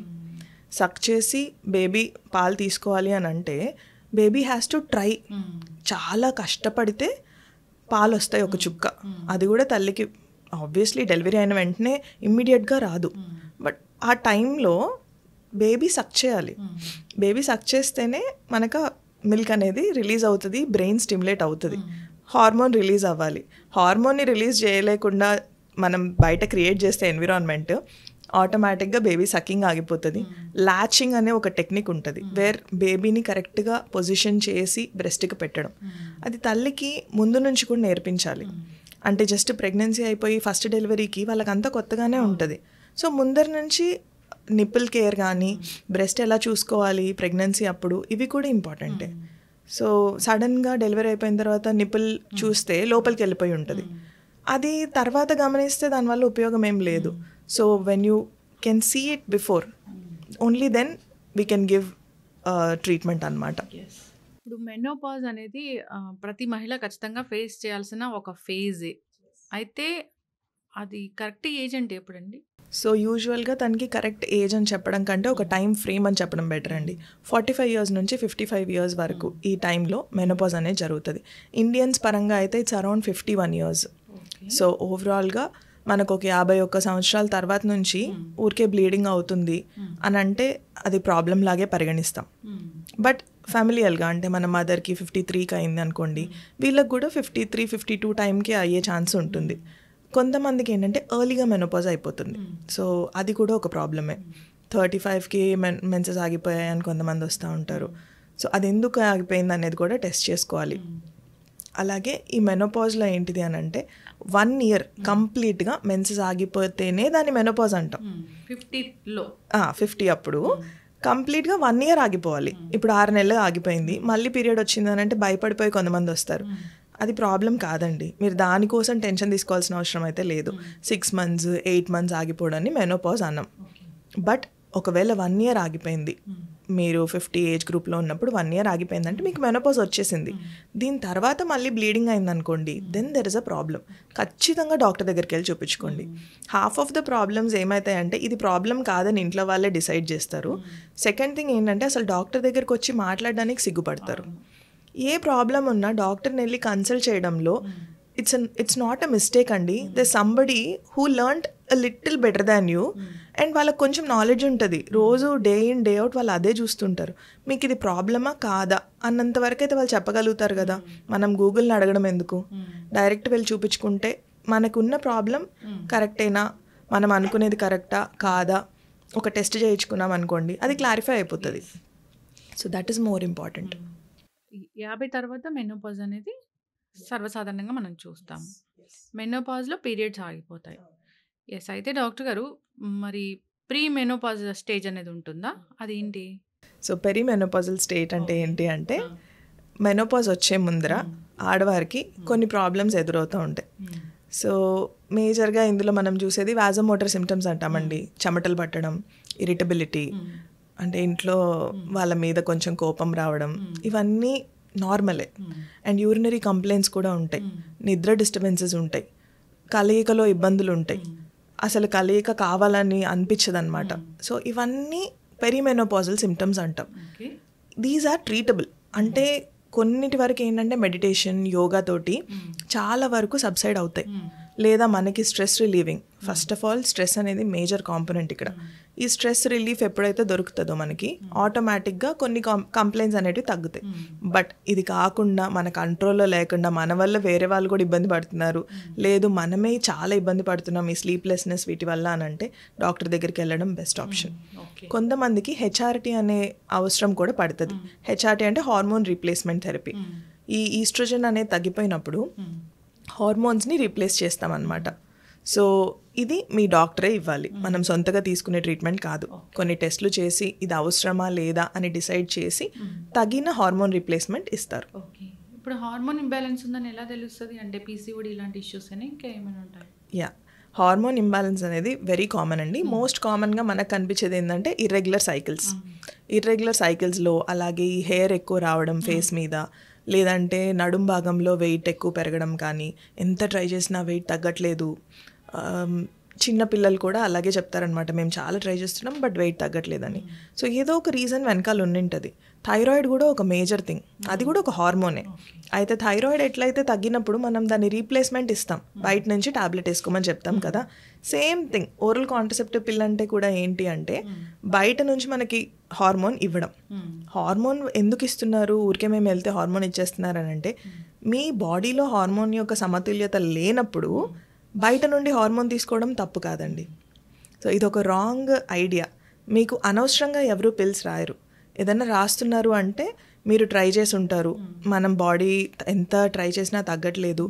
సక్ చేసి బేబీ పాలు తీసుకోవాలి అని అంటే బేబీ హ్యాస్ టు ట్రై, చాలా కష్టపడితే పాలు వస్తాయి ఒక చుక్క. అది కూడా తల్లికి ఆబ్వియస్లీ డెలివరీ అయిన వెంటనే ఇమ్మీడియట్గా రాదు, బట్ ఆ టైంలో బేబీ సక్ చేయాలి. బేబీ సక్ చేస్తేనే మనకు మిల్క్ అనేది రిలీజ్ అవుతుంది, బ్రెయిన్ స్టిమ్యులేట్ అవుతుంది, హార్మోన్ రిలీజ్ అవ్వాలి. హార్మోన్ని రిలీజ్ చేయలేకుండా మనం బయట క్రియేట్ చేస్తే ఎన్విరాన్మెంట్ ఆటోమేటిక్గా బేబీ సకింగ్ ఆగిపోతుంది. లాచింగ్ అనే ఒక టెక్నిక్ ఉంటుంది, వేర్ బేబీని కరెక్ట్గా పొజిషన్ చేసి బ్రెస్ట్కి పెట్టడం. అది తల్లికి ముందు నుంచి కూడా నేర్పించాలి. అంటే జస్ట్ ప్రెగ్నెన్సీ అయిపోయి ఫస్ట్ డెలివరీకి వాళ్ళకంతా కొత్తగానే ఉంటుంది. సో ముందర నుంచి నిప్పుల్ కేర్ కానీ బ్రెస్ట్ ఎలా చూసుకోవాలి ప్రెగ్నెన్సీ అప్పుడు, ఇవి కూడా ఇంపార్టెంటే. సో సడన్గా డెలివరీ అయిపోయిన తర్వాత నిప్పుల్ చూస్తే లోపలికి వెళ్ళిపోయి ఉంటుంది, అది తర్వాత గమనిస్తే దానివల్ల ఉపయోగం ఏం లేదు. So when you can see it before only then we can give treatment అన్నమాట. ఇప్పుడు మెనోపాజ్ అనేది ప్రతి మహిళ ఖచ్చితంగా ఫేస్ చేయాల్సిన ఒక ఫేజే. అయితే అది కరెక్ట్ ఏజ్ అంటే ఎప్పుడండి? సో యూజువల్గా తనకి కరెక్ట్ ఏజ్ అని చెప్పడం కంటే ఒక టైం ఫ్రేమ్ అని చెప్పడం బెటర్ అండి. 45 years నుంచి 55 years వరకు ఈ టైంలో మెనోపాజ్ అనేది జరుగుతుంది. ఇండియన్స్ పరంగా అయితే ఇట్స్ అరౌండ్ 51 years. సో ఓవరాల్గా మనకు ఒక 51 సంవత్సరాల తర్వాత నుంచి ఊరికే బ్లీడింగ్ అవుతుంది అని అంటే అది ప్రాబ్లం లాగే పరిగణిస్తాం. బట్ ఫ్యామిలియల్గా అంటే మన మదర్కి 53కి అయింది అనుకోండి, వీళ్ళకి కూడా 53, 52 టైంకి అయ్యే ఛాన్స్ ఉంటుంది. కొంతమందికి ఏంటంటే ఎర్లీగా మెనోపాజ్ అయిపోతుంది. సో అది కూడా ఒక ప్రాబ్లమే. 35కి మెన్సెస్ ఆగిపోయాయి అని కొంతమంది వస్తూ ఉంటారు. సో అది ఎందుకు ఆగిపోయింది అనేది కూడా టెస్ట్ చేసుకోవాలి. అలాగే ఈ మెనోపాజ్లో ఏంటిది అని అంటే 1 year కంప్లీట్గా మెన్సెస్ ఆగిపోతేనే దాన్ని మెనోపాజ్ అంటాం. 50 అప్పుడు కంప్లీట్గా 1 year ఆగిపోవాలి. ఇప్పుడు 6 నెలలు ఆగిపోయింది, మళ్ళీ పీరియడ్ వచ్చింది అని అంటే భయపడిపోయి కొంతమంది వస్తారు. అది ప్రాబ్లం కాదండి. మీరు దానికోసం టెన్షన్ తీసుకోవాల్సిన అవసరం అయితే లేదు. 6 months 8 months ఆగిపోవడాన్ని మెనోపాజ్ అన్నాం. బట్ ఒకవేళ 1 year ఆగిపోయింది, మీరు 50 ఏజ్ గ్రూప్లో ఉన్నప్పుడు 1 year ఆగిపోయిందంటే మీకు మెనోపాజ్ వచ్చేసింది. దీని తర్వాత మళ్ళీ బ్లీడింగ్ అయిందనుకోండి, then there is a problem. ఖచ్చితంగా డాక్టర్ దగ్గరికి వెళ్ళి చూపించుకోండి. హాఫ్ ఆఫ్ ద ప్రాబ్లమ్స్ ఏమవుతాయంటే ఇది ప్రాబ్లం కాదని ఇంట్లో వాళ్ళే డిసైడ్ చేస్తారు. సెకండ్ థింగ్ ఏంటంటే అసలు డాక్టర్ దగ్గరికి వచ్చి మాట్లాడడానికి సిగ్గుపడతారు. ఏ ప్రాబ్లం ఉన్నా డాక్టర్ని వెళ్ళి కన్సల్ట్ చేయడంలో ఇట్స్ నాట్ అ మిస్టేక్ అండి. They somebody who learned a little better than you and వాళ్ళకి కొంచెం నాలెడ్జ్ ఉంటుంది. రోజు డే ఇన్ డే అవుట్ వాళ్ళు అదే చూస్తుంటారు. మీకు ఇది ప్రాబ్లమా కాదా అన్నంత వరకు అయితే వాళ్ళు చెప్పగలుగుతారు కదా. మనం గూగుల్ని అడగడం ఎందుకు, డైరెక్ట్ వెళ్ళి చూపించుకుంటే మనకున్న ప్రాబ్లం కరెక్టేనా, మనం అనుకునేది కరెక్టా కాదా, ఒక టెస్ట్ చేయించుకున్నాం అనుకోండి, అది క్లారిఫై అయిపోతుంది. So that is more important. 50 తర్వాత మెనోపాజ్ అనేది సర్వసాధారణంగా మనం చూస్తాం. మెనోపాజ్లో పీరియడ్స్ ఆగిపోతాయి. ఎస్, అయితే డాక్టర్ గారు మరి ప్రీ మెనోపాజ్ స్టేజ్ అనేది ఉంటుందా, అది ఏంటి? సో పెరి మెనోపాజల్ స్టేట్ అంటే ఏంటి అంటే మెనోపాజ్ వచ్చే ముందర ఆడవారికి కొన్ని ప్రాబ్లమ్స్ ఎదురవుతూ ఉంటాయి. సో మేజర్గా ఇందులో మనం చూసేది వాజోమోటర్ సిమ్టమ్స్ అంటామండి. చెమటలు పట్టడం, ఇరిటబిలిటీ, అంటే ఇంట్లో వాళ్ళ మీద కొంచెం కోపం రావడం, ఇవన్నీ నార్మలే. అండ్ యూరినరీ కంప్లైంట్స్ కూడా ఉంటాయి, నిద్ర డిస్టర్బెన్సెస్ ఉంటాయి, కలయికలో ఇబ్బందులు ఉంటాయి, అసలు కలయిక కావాలని అనిపించదు అనమాట. సో ఇవన్నీ పెరిమెనోపాజల్ సిమ్టమ్స్ అంటాం. These are treatable. అంటే కొన్నిటి వరకు ఏంటంటే మెడిటేషన్, యోగా తోటి చాలా వరకు సబ్సైడ్ అవుతాయి. లేదా మనకి stress relieving, first of all stress అనేది మేజర్ కాంపోనెంట్ ఇక్కడ. ఈ స్ట్రెస్ రిలీఫ్ ఎప్పుడైతే దొరుకుతుందో మనకి ఆటోమేటిక్గా కొన్ని కంప్లైంట్స్ అనేవి తగ్గుతాయి. బట్ ఇది కాకుండా మన కంట్రోల్లో లేకుండా మన వల్ల వేరే వాళ్ళు కూడా ఇబ్బంది పడుతున్నారు, లేదు మనమే చాలా ఇబ్బంది పడుతున్నాం ఈ స్లీప్లెస్నెస్ వీటి వల్ల అని అంటే డాక్టర్ దగ్గరికి వెళ్ళడం బెస్ట్ ఆప్షన్. కొంతమందికి హెచ్ఆర్టీ అనే అవసరం కూడా పడుతుంది. హెచ్ఆర్టీ అంటే హార్మోన్ రీప్లేస్మెంట్ థెరపీ. ఈ ఈస్ట్రోజన్ అనేది తగ్గిపోయినప్పుడు హార్మోన్స్ని రీప్లేస్ చేస్తామన్నమాట. సో ఇది మీ డాక్టరే ఇవ్వాలి, మనం సొంతగా తీసుకునే ట్రీట్మెంట్ కాదు. కొన్ని టెస్టులు చేసి ఇది అవసరమా లేదా అని డిసైడ్ చేసి తగిన హార్మోన్ రీప్లేస్మెంట్ ఇస్తారు. ఇప్పుడు హార్మోన్ ఇంబ్యాలెన్స్ ఉందని ఎలా తెలుస్తుంది? అంటే పీసీఓడి ఇలాంటి ఇష్యూస్ అని ఇంకా ఏమైనా ఉంటాయి? యా, హార్మోన్ ఇంబ్యాలెన్స్ అనేది వెరీ కామన్ అండి. మోస్ట్ కామన్గా మనకు కనిపించేది ఏంటంటే ఇర్రెగ్యులర్ సైకిల్స్లో, అలాగే ఈ హెయిర్ ఎక్కువ రావడం ఫేస్ మీద, లేదంటే నడుం భాగంలో వెయిట్ ఎక్కువ పెరగడం, కానీ ఎంత ట్రై చేసినా వెయిట్ తగ్గట్లేదు. చిన్న పిల్లలు కూడా అలాగే చెప్తారనమాట, మేము చాలా ట్రై చేస్తున్నాం బట్ వెయిట్ తగ్గట్లేదని. సో ఏదో ఒక రీజన్ వెనకాల ఉండింటుంది. థైరాయిడ్ కూడా ఒక మేజర్ థింగ్, అది కూడా ఒక హార్మోనే. అయితే థైరాయిడ్ ఎట్లయితే తగ్గినప్పుడు మనం దాన్ని రీప్లేస్మెంట్ ఇస్తాం, బయట నుంచి టాబ్లెట్ వేసుకోమని చెప్తాం కదా. సేమ్ థింగ్ ఓరల్ కాంట్రసెప్టివ్ పిల్ అంటే కూడా ఏంటి అంటే బయట నుంచి మనకి హార్మోన్ ఇవ్వడం. హార్మోన్ ఎందుకు ఇస్తున్నారు, ఊరికే మేము వెళ్తే హార్మోన్ ఇచ్చేస్తున్నారు అని అంటే మీ బాడీలో హార్మోన్ యొక్క సమతుల్యత లేనప్పుడు బయట నుండి హార్మోన్ తీసుకోవడం తప్పు కాదండి. సో ఇది ఒక రాంగ్ ఐడియా. మీకు అనవసరంగా ఎవరు పిల్స్ రాయరు. ఏదైనా రాస్తున్నారు అంటే మీరు ట్రై చేసి ఉంటారు, మనం బాడీ ఎంత ట్రై చేసినా తగ్గట్లేదు,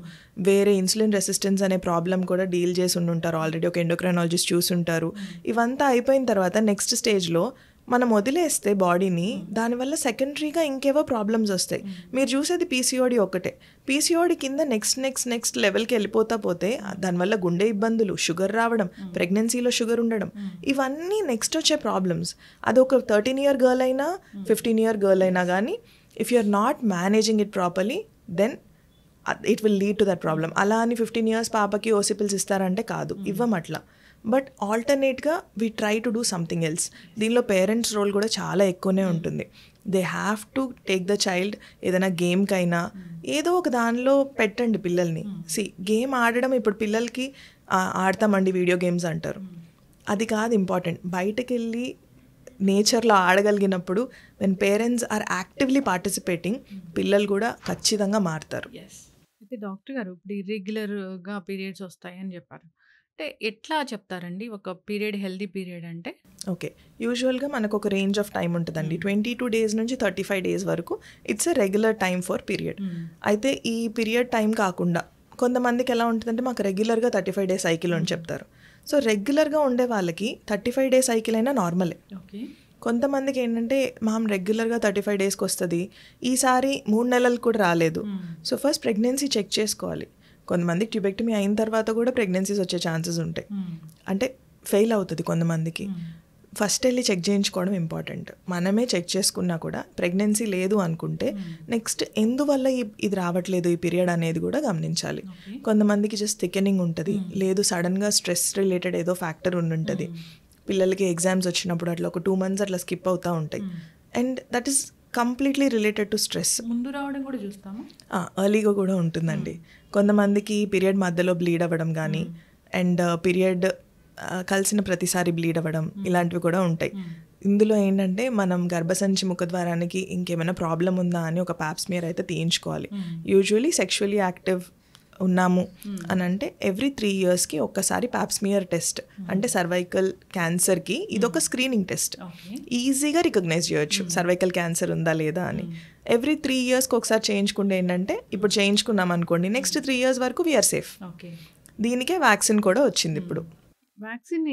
వేరే ఇన్సులిన్ రెసిస్టెన్స్ అనే ప్రాబ్లం కూడా డీల్ చేసి ఉండుంటారు, ఆల్రెడీ ఒక ఎండోక్రైనాలజిస్ట్ చూసుంటారు. ఇవంతా అయిపోయిన తర్వాత నెక్స్ట్ స్టేజ్లో మనం వదిలేస్తే బాడీని, దానివల్ల సెకండరీగా ఇంకేవో ప్రాబ్లమ్స్ వస్తాయి. మీరు చూసేది పీసీఓడి ఒక్కటే, పీసీఓడి కింద నెక్స్ట్ లెవెల్కి వెళ్ళిపోతా పోతే దానివల్ల గుండె ఇబ్బందులు, షుగర్ రావడం, ప్రెగ్నెన్సీలో షుగర్ ఉండడం, ఇవన్నీ నెక్స్ట్ వచ్చే ప్రాబ్లమ్స్. అదొక 13 year గర్ల్ అయినా 15 year గర్ల్ అయినా కానీ if you are not managing it properly then it will lead to that problem. అలా అని 15 years పాపకి ఓసిపిల్స్ ఇస్తారంటే కాదు, ఇవ్వం అట్లా. బట్ ఆల్టర్నేట్గా we try to do something else. దీనిలో పేరెంట్స్ రోల్ కూడా చాలా ఎక్కువనే ఉంటుంది. They have to take the child, ఏదైనా గేమ్కైనా ఏదో ఒక దానిలో పెట్టండి పిల్లల్ని. గేమ్ ఆడడం ఇప్పుడు పిల్లలకి ఆడతామండి వీడియో గేమ్స్ అంటారు. అది కాదు ఇంపార్టెంట్. బయటకు వెళ్ళి నేచర్లో ఆడగలిగినప్పుడు when parents are actively participating, పిల్లలు కూడా ఖచ్చితంగా మారుతారు. అయితే డాక్టర్ గారు ఇప్పుడు ఇర్రెగ్యులర్గా పీరియడ్స్ వస్తాయని చెప్పారు. అంటే ఎట్లా చెప్తారండి ఒక పీరియడ్ హెల్దీ పీరియడ్ అంటే? ఓకే, యూజువల్గా మనకు ఒక రేంజ్ ఆఫ్ టైం ఉంటుందండి. 22 days నుంచి 35 days వరకు it's a regular time for period. అయితే ఈ పీరియడ్ టైం కాకుండా కొంతమందికి ఎలా ఉంటుందంటే మాకు రెగ్యులర్గా 35 days సైకిల్ అని చెప్తారు. సో రెగ్యులర్గా ఉండే వాళ్ళకి 35 days సైకిల్ అయినా నార్మలే. కొంతమందికి ఏంటంటే మనం రెగ్యులర్గా 35 daysకి వస్తుంది, ఈసారి 3 నెలలు కూడా రాలేదు. సో ఫస్ట్ ప్రెగ్నెన్సీ చెక్ చేసుకోవాలి. కొంతమందికి ట్యూబెక్టమీ అయిన తర్వాత కూడా ప్రెగ్నెన్సీస్ వచ్చే ఛాన్సెస్ ఉంటాయి, అంటే ఫెయిల్ అవుతుంది కొంతమందికి. ఫస్ట్ వెళ్ళి చెక్ చేయించుకోవడం ఇంపార్టెంట్. మనమే చెక్ చేసుకున్నా కూడా ప్రెగ్నెన్సీ లేదు అనుకుంటే నెక్స్ట్ ఎందువల్ల ఇది రావట్లేదు ఈ పీరియడ్ అనేది కూడా గమనించాలి. కొంతమందికి జస్ట్ థికెనింగ్ ఉంటుంది, లేదు సడన్గా స్ట్రెస్ రిలేటెడ్ ఏదో ఫ్యాక్టర్ ఉంటుంది. పిల్లలకి ఎగ్జామ్స్ వచ్చినప్పుడు అట్లా ఒక 2 months అట్లా స్కిప్ అవుతూ ఉంటాయి. And that is completely related to stress. ముందు రావడం కూడా చూస్తాము, ఎర్లీగా కూడా ఉంటుందండి. కొంతమందికి పీరియడ్ మధ్యలో బ్లీడ్ అవ్వడం కానీ, అండ్ పీరియడ్ కలిసిన ప్రతిసారి బ్లీడ్ అవ్వడం, ఇలాంటివి కూడా ఉంటాయి. ఇందులో ఏంటంటే మనం గర్భసంచి ముఖద్వారానికి ఇంకేమైనా ప్రాబ్లం ఉందా అని ఒక ప్యాప్ స్మియర్ అయితే తీయించుకోవాలి. యూజువలీ సెక్షువల్లీ యాక్టివ్ ఉన్నాము అని అంటే ఎవ్రీ 3 yearsకి ఒక్కసారి ప్యాప్ స్మియర్ టెస్ట్, అంటే సర్వైకల్ క్యాన్సర్కి ఇదొక స్క్రీనింగ్ టెస్ట్. ఈజీగా రికగ్నైజ్ చేయొచ్చు సర్వైకల్ క్యాన్సర్ ఉందా లేదా అని. ఎవ్రీ 3 yearsకి ఒకసారి చేయించుకుంటే ఏంటంటే, ఇప్పుడు చేయించుకున్నాం అనుకోండి, నెక్స్ట్ 3 years వరకు వీఆర్ సేఫ్. దీనికే వ్యాక్సిన్ కూడా వచ్చింది ఇప్పుడు. వ్యాక్సిన్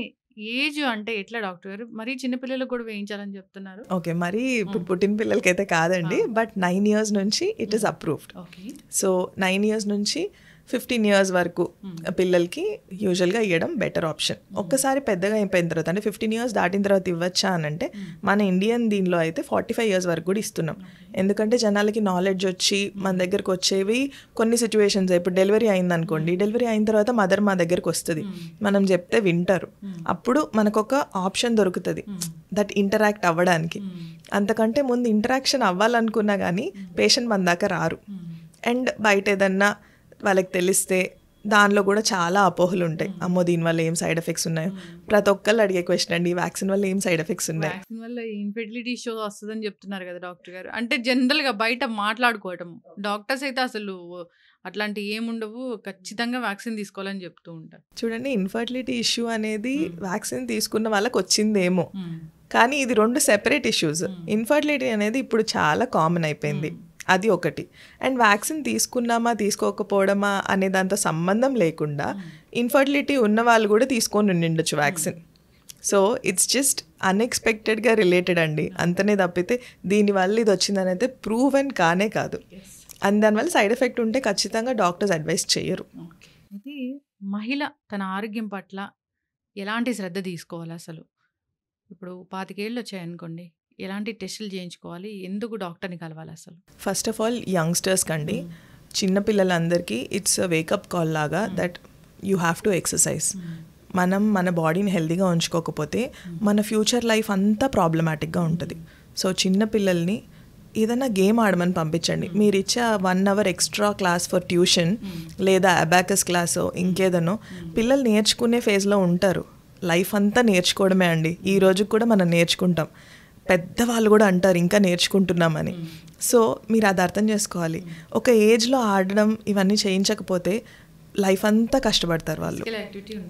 ఏజ్ అంటే ఎట్లా డాక్టర్ గారు? మరీ చిన్నపిల్లలకు కూడా వేయించాలని చెప్తున్నారు. ఓకే, మరి ఇప్పుడు పుట్టిన పిల్లలకైతే కాదండి, బట్ 9 years నుంచి it is approved. So 9 years నుంచి 15 years వరకు పిల్లలకి యూజువల్గా ఇవ్వడం బెటర్ ఆప్షన్. ఒక్కసారి పెద్దగా అయిపోయిన తర్వాత, అంటే 15 years దాటిన తర్వాత ఇవ్వచ్చా అని అంటే, మన ఇండియన్ దీనిలో అయితే 45 years వరకు కూడా ఇస్తున్నాం. ఎందుకంటే జనాలకి నాలెడ్జ్ వచ్చి మన దగ్గరకు వచ్చేవి కొన్ని సిచ్యువేషన్స్. ఇప్పుడు డెలివరీ అయిందనుకోండి, డెలివరీ అయిన తర్వాత మదర్ మా దగ్గరకు వస్తుంది, మనం చెప్తే వింటారు, అప్పుడు మనకు ఒక ఆప్షన్ దొరుకుతుంది దట్ ఇంటరాక్ట్ అవ్వడానికి. అంతకంటే ముందు ఇంటరాక్షన్ అవ్వాలనుకున్నా కానీ పేషెంట్ మన దాకా రారు. అండ్ బయట ఏదన్నా వాళ్ళకి తెలిస్తే దానిలో కూడా చాలా అపోహలు ఉంటాయి. అమ్మో దీనివల్ల ఏం సైడ్ ఎఫెక్ట్స్ ఉన్నాయో ప్రతి ఒక్కళ్ళు అడిగే క్వశ్చన్ అండి, వ్యాక్సిన్ వల్ల ఏం సైడ్ ఎఫెక్ట్స్ ఉన్నాయి? వ్యాక్సిన్ వల్ల ఇన్ఫెర్టిలిటీ ఇష్యూ వస్తుందని చెప్తున్నారు కదా డాక్టర్ గారు. అంటే జనరల్గా బయట మాట్లాడుకోవటం, డాక్టర్స్ అయితే అసలు అట్లాంటి ఏముండవు, ఖచ్చితంగా వ్యాక్సిన్ తీసుకోవాలని చెప్తూ ఉంటారు. చూడండి, ఇన్ఫర్టిలిటీ ఇష్యూ అనేది వ్యాక్సిన్ తీసుకున్న వాళ్ళకి వచ్చిందేమో, కానీ ఇది 2 separate ఇష్యూస్. ఇన్ఫర్టిలిటీ అనేది ఇప్పుడు చాలా కామన్ అయిపోయింది, అది ఒకటి. అండ్ వ్యాక్సిన్ తీసుకున్నామా తీసుకోకపోవడమా అనే దాంతో సంబంధం లేకుండా ఇన్ఫర్టిలిటీ ఉన్న వాళ్ళు కూడా తీసుకొని ఉండిండొచ్చు వ్యాక్సిన్. సో ఇట్స్ జస్ట్ అన్ఎక్స్పెక్టెడ్గా రిలేటెడ్ అండి, అంతనే తప్పితే దీనివల్ల ఇది వచ్చిందని అయితే ప్రూవెన్ కానే కాదు. అండ్ దానివల్ల సైడ్ ఎఫెక్ట్ ఉంటే ఖచ్చితంగా డాక్టర్స్ అడ్వైస్ చేయరు. అయితే మహిళ తన ఆరోగ్యం పట్ల ఎలాంటి శ్రద్ధ తీసుకోవాలి అసలు? ఇప్పుడు 25 ఏళ్ళు వచ్చాయనుకోండి, ఎలాంటి టెస్టులు చేయించుకోవాలి, ఎందుకు డాక్టర్ని కలవాలి అసలు? ఫస్ట్ ఆఫ్ ఆల్ యంగ్స్టర్స్ కండి, చిన్నపిల్లలందరికీ ఇట్స్ వేకప్ కాల్ లాగా that you have to exercise. మనం మన బాడీని హెల్తీగా ఉంచుకోకపోతే మన ఫ్యూచర్ లైఫ్ అంతా ప్రాబ్లమాటిక్గా ఉంటుంది. సో చిన్నపిల్లల్ని ఏదైనా గేమ్ ఆడమని పంపించండి. మీరు ఇచ్చే 1 hour extra class for tuition లేదా అబాకస్ క్లాసో ఇంకేదనో పిల్లలు నేర్చుకునే ఫేజ్లో ఉంటారు. లైఫ్ అంతా నేర్చుకోవడమే అండి. ఈ రోజుకి కూడా మనం నేర్చుకుంటాం, పెద్దవాళ్ళు కూడా అంటారు ఇంకా నేర్చుకుంటున్నామని. సో మీరు అది అర్థం చేసుకోవాలి. ఒక ఏజ్లో ఆడడం ఇవన్నీ చేయించకపోతే లైఫ్ అంతా కష్టపడతారు వాళ్ళు.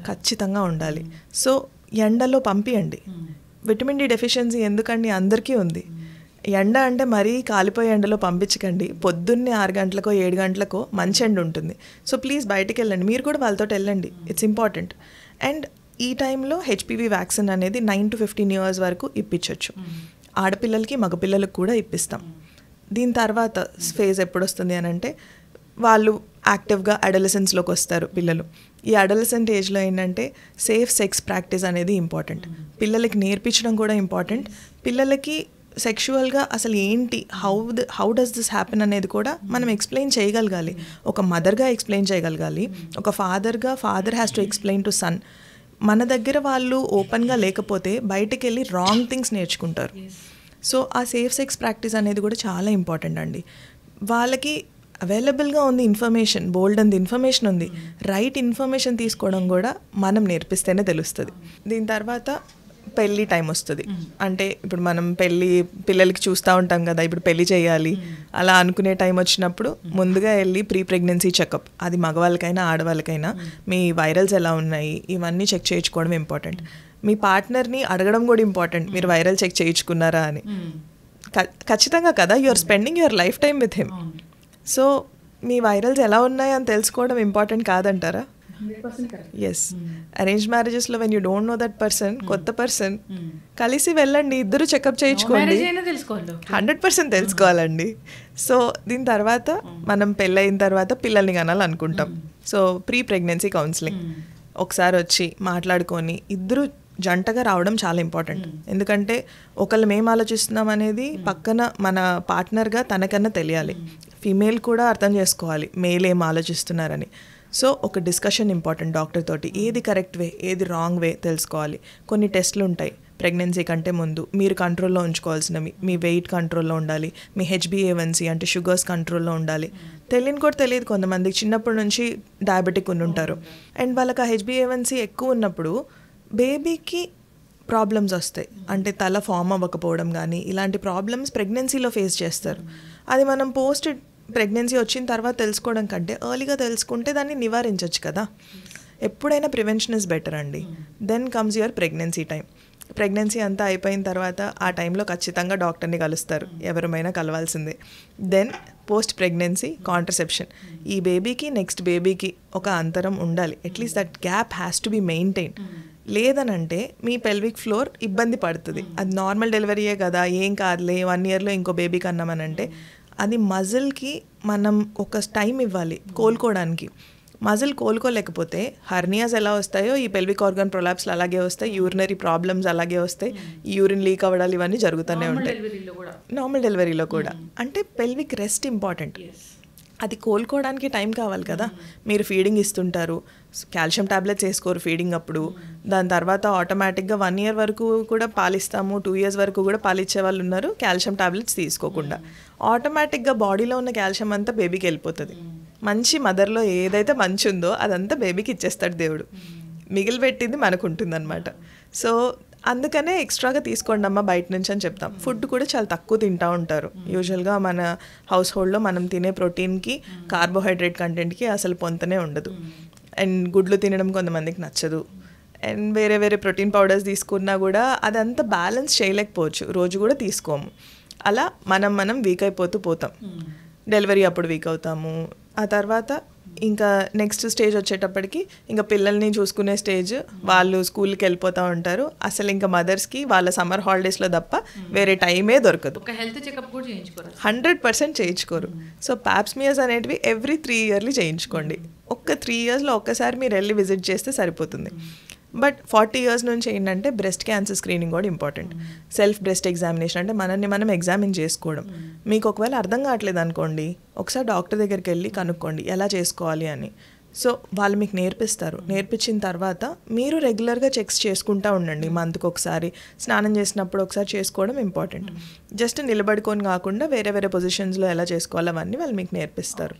ఖచ్చితంగా ఉండాలి. సో ఎండలో పంపియండి. విటమిన్ డి డెఫిషియన్సీ ఎందుకండి, అందరికీ ఉంది. ఎండ అంటే మరీ కాలిపోయే ఎండలో పంపించకండి. పొద్దున్నే 6 గంటలకో 7 గంటలకో మంచి ఎండ ఉంటుంది. సో ప్లీజ్ బయటికి వెళ్ళండి, మీరు కూడా వాళ్ళతో వెళ్ళండి, ఇట్స్ ఇంపార్టెంట్. అండ్ ఈ టైంలో హెచ్పివి వ్యాక్సిన్ అనేది 9 to 15 years వరకు ఇప్పించవచ్చు. ఆడపిల్లలకి మగపిల్లలకు కూడా ఇప్పిస్తాం. దీని తర్వాత ఫేజ్ ఎప్పుడు వస్తుంది అని అంటే, వాళ్ళు యాక్టివ్గా అడోలసెన్స్లోకి వస్తారు పిల్లలు. ఈ అడోలసెంట్ ఏజ్లో ఏంటంటే సేఫ్ సెక్స్ ప్రాక్టీస్ అనేది ఇంపార్టెంట్. పిల్లలకి నేర్పించడం కూడా ఇంపార్టెంట్. పిల్లలకి సెక్షువల్గా అసలు ఏంటి, హౌ డస్ దిస్ హ్యాపెన్ అనేది కూడా మనం ఎక్స్ప్లెయిన్ చేయగలగాలి. ఒక మదర్గా ఎక్స్ప్లెయిన్ చేయగలగాలి, ఒక father has to explain to son. మన దగ్గర వాళ్ళు ఓపెన్గా లేకపోతే బయటికి వెళ్ళి రాంగ్ థింగ్స్ నేర్చుకుంటారు. సో ఆ సేఫ్ సెక్స్ ప్రాక్టీస్ అనేది కూడా చాలా ఇంపార్టెంట్ అండి. వాళ్ళకి అవైలబుల్గా ఉంది ఇన్ఫర్మేషన్, బోల్డ్ అంది ఇన్ఫర్మేషన్ ఉంది. రైట్ ఇన్ఫర్మేషన్ తీసుకోవడం కూడా మనం నేర్పిస్తేనే తెలుస్తుంది. దీని తర్వాత పెళ్ళి టైం వస్తుంది. అంటే ఇప్పుడు మనం పిల్లలకి చూస్తూ ఉంటాం కదా, ఇప్పుడు పెళ్ళి చేయాలి అలా అనుకునే టైం వచ్చినప్పుడు ముందుగా వెళ్ళి ప్రీ ప్రెగ్నెన్సీ చెకప్, అది మగవాళ్ళకైనా ఆడవాళ్ళకైనా మీ వైరల్స్ ఎలా ఉన్నాయి ఇవన్నీ చెక్ చేయించుకోవడం ఇంపార్టెంట్. మీ పార్ట్నర్ని అడగడం కూడా ఇంపార్టెంట్, మీరు వైరల్ చెక్ చేయించుకున్నారా అని. ఖచ్చితంగా కదా, you are spending your lifetime with him. So మీ వైరల్స్ ఎలా ఉన్నాయి అని తెలుసుకోవడం ఇంపార్టెంట్ కాదంటారా? ఎస్. అరేంజ్ మ్యారేజెస్లో when you don't know that person, కొత్త పర్సన్, కలిసి వెళ్ళండి, ఇద్దరు చెకప్ చేయించుకోండి, 100% తెలుసుకోవాలండి. సో దీని తర్వాత మనం పెళ్ళయిన తర్వాత పిల్లల్ని కనాలనుకుంటాం. సో ప్రీ ప్రెగ్నెన్సీ కౌన్సిలింగ్ ఒకసారి వచ్చి మాట్లాడుకొని ఇద్దరు జంటగా రావడం చాలా ఇంపార్టెంట్. ఎందుకంటే ఒకళ్ళు మేము ఆలోచిస్తున్నాం అనేది పక్కన మన పార్ట్నర్గా తనకన్నా తెలియాలి. ఫీమేల్ కూడా అర్థం చేసుకోవాలి మేల్ ఏం ఆలోచిస్తున్నారని. సో ఒక డిస్కషన్ ఇంపార్టెంట్ డాక్టర్ తోటి, ఏది కరెక్ట్ వే ఏది రాంగ్ వే తెలుసుకోవాలి. కొన్ని టెస్ట్లు ఉంటాయి ప్రెగ్నెన్సీ కంటే ముందు మీరు కంట్రోల్లో ఉంచుకోవాల్సినవి. మీ వెయిట్ కంట్రోల్లో ఉండాలి, మీ HbA1c అంటే షుగర్స్ కంట్రోల్లో ఉండాలి. తెలియని కూడా తెలియదు కొంతమందికి, చిన్నప్పటి నుంచి డయాబెటిక్ ఉంటారు. అండ్ వాళ్ళకి ఆ HbA1c ఎక్కువ ఉన్నప్పుడు బేబీకి ప్రాబ్లమ్స్ వస్తాయి. అంటే తల ఫామ్ అవ్వకపోవడం కానీ ఇలాంటి ప్రాబ్లమ్స్ ప్రెగ్నెన్సీలో ఫేస్ చేస్తారు. అది మనం పోస్ట్ ప్రెగ్నెన్సీ వచ్చిన తర్వాత తెలుసుకోవడం కంటే ఎర్లీగా తెలుసుకుంటే దాన్ని నివారించవచ్చు కదా. ఎప్పుడైనా ప్రివెన్షన్ ఇస్ బెటర్ అండి. Then comes your pregnancy time. Pregnancy అంతా అయిపోయిన తర్వాత ఆ టైంలో ఖచ్చితంగా డాక్టర్ని కలుస్తారు, ఎవరమైనా కలవాల్సిందే. Then post pregnancy contraception. ఈ బేబీకి నెక్స్ట్ బేబీకి ఒక అంతరం ఉండాలి, at least that gap has to be maintain. లేదనంటే మీ పెల్విక్ ఫ్లోర్ ఇబ్బంది పడుతుంది. అది నార్మల్ డెలివరీయే కదా, ఏం కాదులే 1 yearలో ఇంకో బేబీకి అన్నామనంటే అది మజిల్కి మనం ఒక టైం ఇవ్వాలి కోలుకోవడానికి. మజిల్ కోలుకోలేకపోతే హర్నియాస్ ఎలా వస్తాయో ఈ పెల్విక్ ఆర్గాన్ ప్రొలాప్స్లు అలాగే వస్తాయి, యూరినరీ ప్రాబ్లమ్స్ అలాగే వస్తాయి, యూరిన్ లీక్ అవ్వడాలు ఇవన్నీ జరుగుతూనే ఉంటాయి నార్మల్ డెలివరీలో కూడా. అంటే పెల్విక్ రెస్ట్ ఇంపార్టెంట్. అది కోలుకోవడానికి టైం కావాలి కదా. మీరు ఫీడింగ్ ఇస్తుంటారు, కాల్షియం టాబ్లెట్స్ వేసుకోరు ఫీడింగ్ అప్పుడు. దాని తర్వాత ఆటోమేటిక్గా 1 year వరకు కూడా పాలిస్తాము, 2 years వరకు కూడా పాలిచ్చే వాళ్ళు ఉన్నారు కాల్షియం టాబ్లెట్స్ తీసుకోకుండా. ఆటోమేటిక్గా బాడీలో ఉన్న కాల్షియం అంతా బేబీకి వెళ్ళిపోతుంది. మంచి మదర్లో ఏదైతే మంచి ఉందో అదంతా బేబీకి ఇచ్చేస్తాడు దేవుడు, మిగిలిపెట్టింది మనకు ఉంటుంది అనమాట. సో అందుకనే ఎక్స్ట్రాగా తీసుకోండి అమ్మ బయట నుంచి అని చెప్తాం. ఫుడ్ కూడా చాలా తక్కువ తింటూ ఉంటారు. యూజువల్గా మన హౌస్ హోల్డ్లో మనం తినే ప్రోటీన్కి కార్బోహైడ్రేట్ కంటెంట్కి అసలు పొంతనే ఉండదు. అండ్ గుడ్లు తినడం కొంతమందికి నచ్చదు. అండ్ వేరే వేరే ప్రోటీన్ పౌడర్స్ తీసుకున్నా కూడా అదంతా బ్యాలెన్స్ చేయలేకపోవచ్చు, రోజు కూడా తీసుకోము. అలా మనం వీక్ అయిపోతూ పోతాం. డెలివరీ అప్పుడు వీక్ అవుతాము. ఆ తర్వాత ఇంకా నెక్స్ట్ స్టేజ్ వచ్చేటప్పటికి ఇంకా పిల్లల్ని చూసుకునే స్టేజ్, వాళ్ళు స్కూల్కి వెళ్ళిపోతూ ఉంటారు. అసలు ఇంకా మదర్స్కి వాళ్ళ సమ్మర్ హాలిడేస్లో తప్ప వేరే టైమే దొరకదు. 100% చేయించుకోరు. సో పాప్స్మియర్స్ అనేటివి ఎవ్రీ 3 yearly చేయించుకోండి. 3 yearsలో ఒక్కసారి మీరు వెళ్ళి విజిట్ చేస్తే సరిపోతుంది. బట్ 40 years నుంచి ఏంటంటే బ్రెస్ట్ క్యాన్సర్ స్క్రీనింగ్ కూడా ఇంపార్టెంట్. సెల్ఫ్ బ్రెస్ట్ ఎగ్జామినేషన్ అంటే మనల్ని మనం ఎగ్జామిన్ చేసుకోవడం. మీకు ఒకవేళ అర్థం కావట్లేదు అనుకోండి, ఒకసారి డాక్టర్ దగ్గరికి వెళ్ళి కనుక్కోండి ఎలా చేసుకోవాలి అని. సో వాళ్ళు మీకు నేర్పిస్తారు. నేర్పించిన తర్వాత మీరు రెగ్యులర్గా చెక్స్ చేసుకుంటూ ఉండండి. మంత్కి ఒకసారి, స్నానం చేసినప్పుడు ఒకసారి చేసుకోవడం ఇంపార్టెంట్. జస్ట్ నిలబడుకొని కాకుండా వేరే వేరే పొజిషన్స్లో ఎలా చేసుకోవాలి అవన్నీ వాళ్ళు మీకు నేర్పిస్తారు.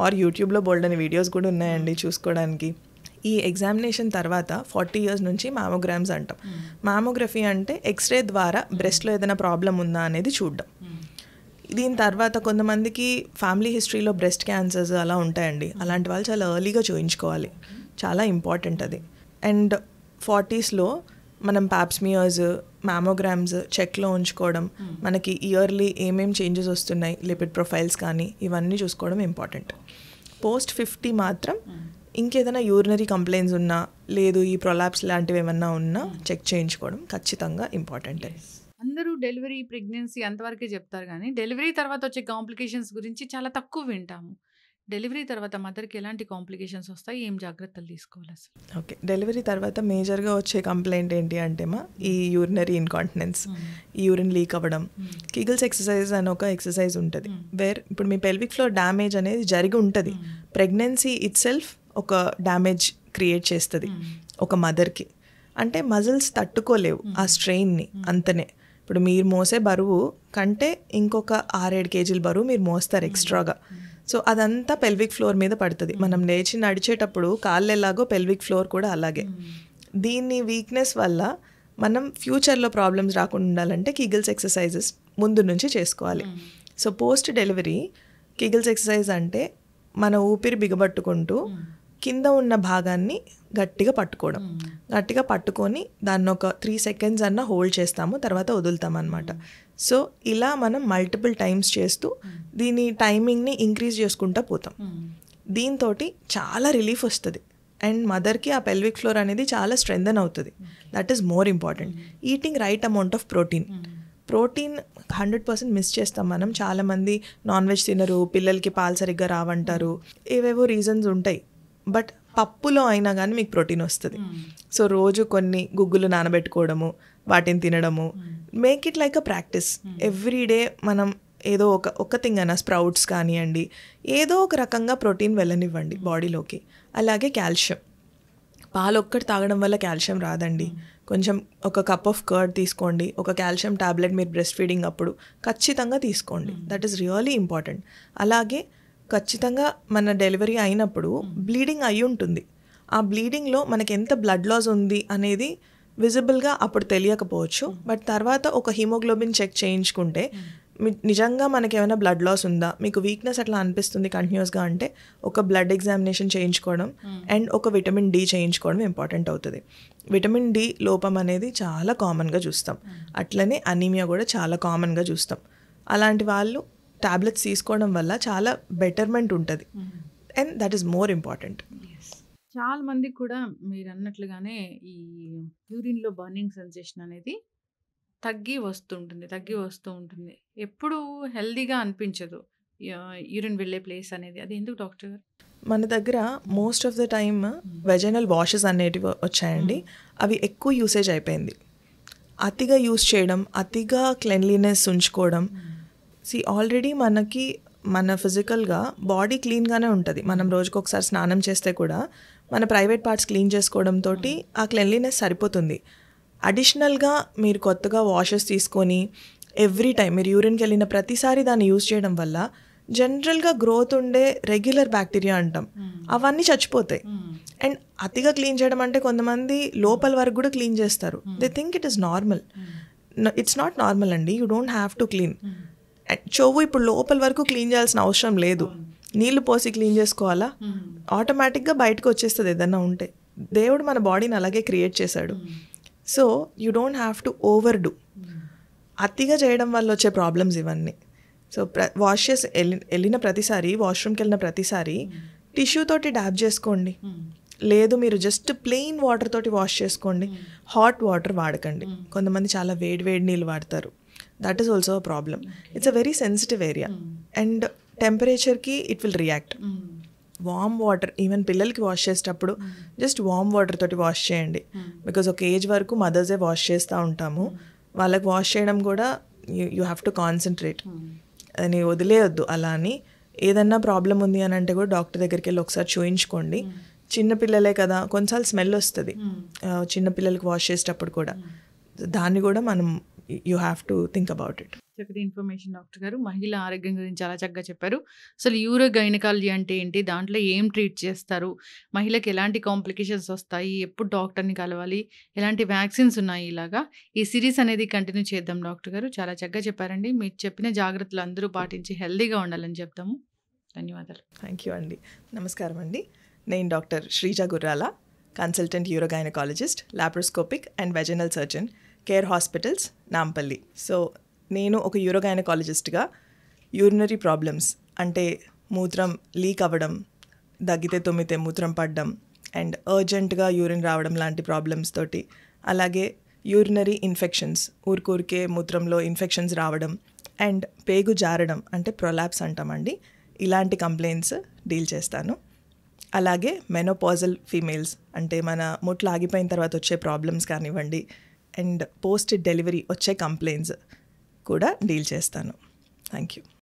ఆర్ యూట్యూబ్లో బోల్డ్ అనే వీడియోస్ కూడా ఉన్నాయండి చూసుకోవడానికి. ఈ ఎగ్జామినేషన్ తర్వాత 40 years నుంచి మామోగ్రామ్స్ అంటాం. మామోగ్రఫీ అంటే ఎక్స్రే ద్వారా బ్రెస్ట్లో ఏదైనా ప్రాబ్లం ఉందా అనేది చూడడం. దీని తర్వాత కొంతమందికి ఫ్యామిలీ హిస్టరీలో బ్రెస్ట్ క్యాన్సర్స్ అలా ఉంటాయండి. అలాంటి వాళ్ళు చాలా ఎర్లీగా చూయించుకోవాలి, చాలా ఇంపార్టెంట్ అది. అండ్ 40sలో మనం పాప్స్మియర్స్, మామోగ్రామ్స్ చెక్లో ఉంచుకోవడం, మనకి ఇయర్లీ ఏమేమి చేంజెస్ వస్తున్నాయి, లిపిడ్ ప్రొఫైల్స్ కానీ ఇవన్నీ చూసుకోవడం ఇంపార్టెంట్. పోస్ట్ 50 మాత్రం ఇంకేదైనా యూరినరీ కంప్లైంట్స్ ఉన్నా, లేదు ఈ ప్రొలాప్స్ లాంటివి ఏమన్నా ఉన్నా చెక్ చేయించుకోవడం ఖచ్చితంగా ఇంపార్టెంట్. అందరూ డెలివరీ ప్రెగ్నెన్సీ అంతవరకే చెప్తారు కానీ డెలివరీ తర్వాత వచ్చే కాంప్లికేషన్స్ గురించి చాలా తక్కువ వింటాము. డెలివరీ తర్వాత మదర్కి ఎలాంటి కాంప్లికేషన్స్ వస్తాయి, ఏం జాగ్రత్తలు తీసుకోవాలి అసలు? ఓకే, డెలివరీ తర్వాత మేజర్గా వచ్చే కంప్లైంట్ ఏంటి అంటే ఈ యూరినరీ ఇన్కాంటినెన్స్, యూరిన్ లీక్ అవ్వడం. కిగిల్స్ ఎక్సర్సైజ్ అని ఒక ఎక్సర్సైజ్ ఉంటుంది, ఇప్పుడు మీ పెల్విక్ ఫ్లోర్ డ్యామేజ్ అనేది జరిగి ఉంటుంది. ప్రెగ్నెన్సీ ఇట్ సెల్ఫ్ ఒక డ్యామేజ్ క్రియేట్ చేస్తుంది ఒక మదర్కి. అంటే మజిల్స్ తట్టుకోలేవు ఆ స్ట్రెయిన్ని అంతనే. ఇప్పుడు మీరు మోసే బరువు కంటే ఇంకొక 6-7 kg బరువు మీరు మోస్తారు ఎక్స్ట్రాగా. సో అదంతా పెల్విక్ ఫ్లోర్ మీద పడుతుంది. మనం లేచి నడిచేటప్పుడు కాళ్ళు ఎలాగో పెల్విక్ ఫ్లోర్ కూడా అలాగే. దీన్ని వీక్నెస్ వల్ల మనం ఫ్యూచర్లో ప్రాబ్లమ్స్ రాకుండా ఉండాలంటే కిగిల్స్ ఎక్సర్సైజెస్ ముందు నుంచి చేసుకోవాలి. సో పోస్ట్ డెలివరీ కిగిల్స్ ఎక్సర్సైజ్ అంటే మన ఊపిరి బిగబట్టుకుంటూ కింద ఉన్న భాగాన్ని గట్టిగా పట్టుకోవడం. గట్టిగా పట్టుకొని దాన్ని ఒక 3 seconds అన్న హోల్డ్ చేస్తాము, తర్వాత వదులుతాం అనమాట. సో ఇలా మనం మల్టిపుల్ టైమ్స్ చేస్తూ దీని టైమింగ్ని ఇంక్రీజ్ చేసుకుంటూ పోతాం. దీంతో చాలా రిలీఫ్ వస్తుంది అండ్ మదర్కి ఆ పెల్విక్ ఫ్లోర్ అనేది చాలా స్ట్రెంథన్ అవుతుంది. That is more important. Eating right amount of protein 100% miss చేస్తాం మనం. చాలామంది నాన్ వెజ్ తినరు, పిల్లలకి పాలు సరిగ్గా రావంటారు, ఏవేవో రీజన్స్ ఉంటాయి. బట్ పప్పులో అయినా కానీ మీకు ప్రోటీన్ వస్తుంది. సో రోజు కొన్ని గుగ్గులు నానబెట్టుకోవడము, వాటిని తినడము, make it like a practice. Everyday మనం ఏదో ఒక థింగ్ అయినా స్ప్రౌట్స్ కానివ్వండి, ఏదో ఒక రకంగా ప్రోటీన్ వెళ్ళనివ్వండి బాడీలోకి. అలాగే కాల్షియం, పాలు ఒక్కటి తాగడం వల్ల కాల్షియం రాదండి. కొంచెం ఒక కప్ ఆఫ్ కర్డ్ తీసుకోండి, ఒక కాల్షియం టాబ్లెట్ మీరు బ్రెస్ట్ ఫీడింగ్ అప్పుడు ఖచ్చితంగా తీసుకోండి. That is really important. అలాగే ఖచ్చితంగా మన డెలివరీ అయినప్పుడు బ్లీడింగ్ అయి ఉంటుంది. ఆ బ్లీడింగ్లో మనకి ఎంత బ్లడ్ లాస్ ఉంది అనేది విజిబుల్గా అప్పుడు తెలియకపోవచ్చు. బట్ తర్వాత ఒక హిమోగ్లోబిన్ చెక్ చేయించుకుంటే నిజంగా మనకి ఏమైనా బ్లడ్ లాస్ ఉందా, మీకు వీక్నెస్ అట్లా అనిపిస్తుంది కంటిన్యూస్గా అంటే ఒక బ్లడ్ ఎగ్జామినేషన్ చేయించుకోవడం అండ్ ఒక విటమిన్ డి చేయించుకోవడం ఇంపార్టెంట్ అవుతుంది. విటమిన్ డి లోపం అనేది చాలా కామన్గా చూస్తాం. అట్లనే అనీమియా కూడా చాలా కామన్గా చూస్తాం. అలాంటి వాళ్ళు టాబ్లెట్స్ తీసుకోవడం వల్ల చాలా బెటర్మెంట్ ఉంటుంది and that is more important. చాలా మందికి కూడా మీరు అన్నట్లుగానే ఈ యూరిన్లో బర్నింగ్ సెన్సేషన్ అనేది తగ్గి వస్తూ ఉంటుంది. ఎప్పుడు హెల్దీగా అనిపించదు యూరిన్ వెళ్ళే ప్లేస్ అనేది. అది ఎందుకు డాక్టర్ గారు? మన దగ్గర most of the time vaginal washes అనేటివి వచ్చాయండి. అవి ఎక్కువ యూసేజ్ అయిపోయింది. అతిగా యూస్ చేయడం, అతిగా క్లెన్లీనెస్ ఉంచుకోవడం. ఆల్రెడీ మనకి మన ఫిజికల్గా బాడీ క్లీన్గానే ఉంటుంది. మనం రోజుకు ఒకసారి స్నానం చేస్తే కూడా మన ప్రైవేట్ పార్ట్స్ క్లీన్ చేసుకోవడంతో ఆ క్లెన్లీనెస్ సరిపోతుంది. అడిషనల్గా మీరు కొత్తగా వాషెస్ తీసుకొని ఎవ్రీ టైం మీరు యూరిన్కి వెళ్ళిన ప్రతిసారి దాన్ని యూజ్ చేయడం వల్ల జనరల్గా గ్రోత్ ఉండే రెగ్యులర్ బ్యాక్టీరియా అంటాం, అవన్నీ చచ్చిపోతాయి. అండ్ అతిగా క్లీన్ చేయడం అంటే కొంతమంది లోపల వరకు కూడా క్లీన్ చేస్తారు. They think it is normal. It's not normal అండి. You don't have to clean. చెవు ఇప్పుడు లోపల వరకు క్లీన్ చేయాల్సిన అవసరం లేదు. నీళ్లు పోసి క్లీన్ చేసుకోవాలా, ఆటోమేటిక్గా బయటకు వచ్చేస్తుంది ఏదన్నా ఉంటే. దేవుడు మన బాడీని అలాగే క్రియేట్ చేశాడు. So you don't have to over do. అతిగా చేయడం వల్ల వచ్చే ప్రాబ్లమ్స్ ఇవన్నీ. సో వాషెస్ వెళ్ళిన ప్రతిసారి, వాష్రూమ్కి వెళ్ళిన ప్రతిసారి టిష్యూ తోటి డాబ్ చేసుకోండి. లేదు మీరు జస్ట్ ప్లెయిన్ వాటర్ తోటి వాష్ చేసుకోండి. హాట్ వాటర్ వాడకండి. కొంతమంది చాలా వేడి నీళ్ళు వాడతారు. That is also a problem. It's a very sensitive area and టెంపరేచర్కి it will react. Warm water, even పిల్లలకి వాష్ చేసేటప్పుడు జస్ట్ వామ్ వాటర్ తోటి వాష్ చేయండి. బికాజ్ ఒక ఏజ్ వరకు మదర్సే వాష్ చేస్తూ ఉంటాము. వాళ్ళకి వాష్ చేయడం కూడా యూ హ్యావ్ టు కాన్సన్ట్రేట్. అని వదిలేయొద్దు. అలా అని ఏదన్నా ప్రాబ్లం ఉంది అని అంటే కూడా డాక్టర్ దగ్గరికి వెళ్ళి ఒకసారి చూయించుకోండి. చిన్నపిల్లలే కదా, కొన్నిసార్లు స్మెల్ వస్తుంది చిన్నపిల్లలకి వాష్ చేసేటప్పుడు కూడా. దాన్ని కూడా మనం you have to think about it. చక్కటి ఇన్ఫర్మేషన్ డాక్టర్ గారు. మహిళా ఆరోగ్యం గురించి చాలా చక్కగా చెప్పారు. అసలు యూరో గైనకాలజీ అంటే ఏంటి, దాంట్లో ఏం ట్రీట్ చేస్తారు, మహిళకి ఎలాంటి కాంప్లికేషన్స్ వస్తాయి, ఎప్పుడు డాక్టర్ని కలవాలి, ఎలాంటి వ్యాక్సిన్స్ ఉన్నాయి, ఇలాగా ఈ సిరీస్ అనేది కంటిన్యూ చేద్దాం. డాక్టర్ గారు చాలా చక్కగా చెప్పారండి. మీరు చెప్పిన జాగ్రత్తలు అందరూ పాటించి హెల్దీగా ఉండాలని చెప్తాము. ధన్యవాదాలు. థ్యాంక్ యూ అండి. నమస్కారం అండి. నేను doctor Sreeja Gurrala, consultant urogynaecologist, laparoscopic and vaginal surgeon, Care Hospitals, Nampally. So నేను ఒక యూరోగైనకాలజిస్ట్గా యూరినరీ ప్రాబ్లమ్స్ అంటే మూత్రం లీక్ అవ్వడం, దగ్గితే తుమ్మితే మూత్రం పడడం అండ్ అర్జెంటుగా యూరిన్ రావడం లాంటి ప్రాబ్లమ్స్ తోటి, అలాగే యూరినరీ ఇన్ఫెక్షన్స్, ఊరికే మూత్రంలో ఇన్ఫెక్షన్స్ రావడం అండ్ పేగు జారడం అంటే ప్రొలాప్స్ అంటామండి, ఇలాంటి కంప్లైంట్స్ డీల్ చేస్తాను. అలాగే మెనోపాజల్ ఫీమేల్స్ అంటే మన ముట్లు ఆగిపోయిన తర్వాత వచ్చే ప్రాబ్లమ్స్ కానివ్వండి అండ్ పోస్ట్ డెలివరీ వచ్చే కంప్లైంట్స్ కూడా డీల్ చేస్తాను. Thank you.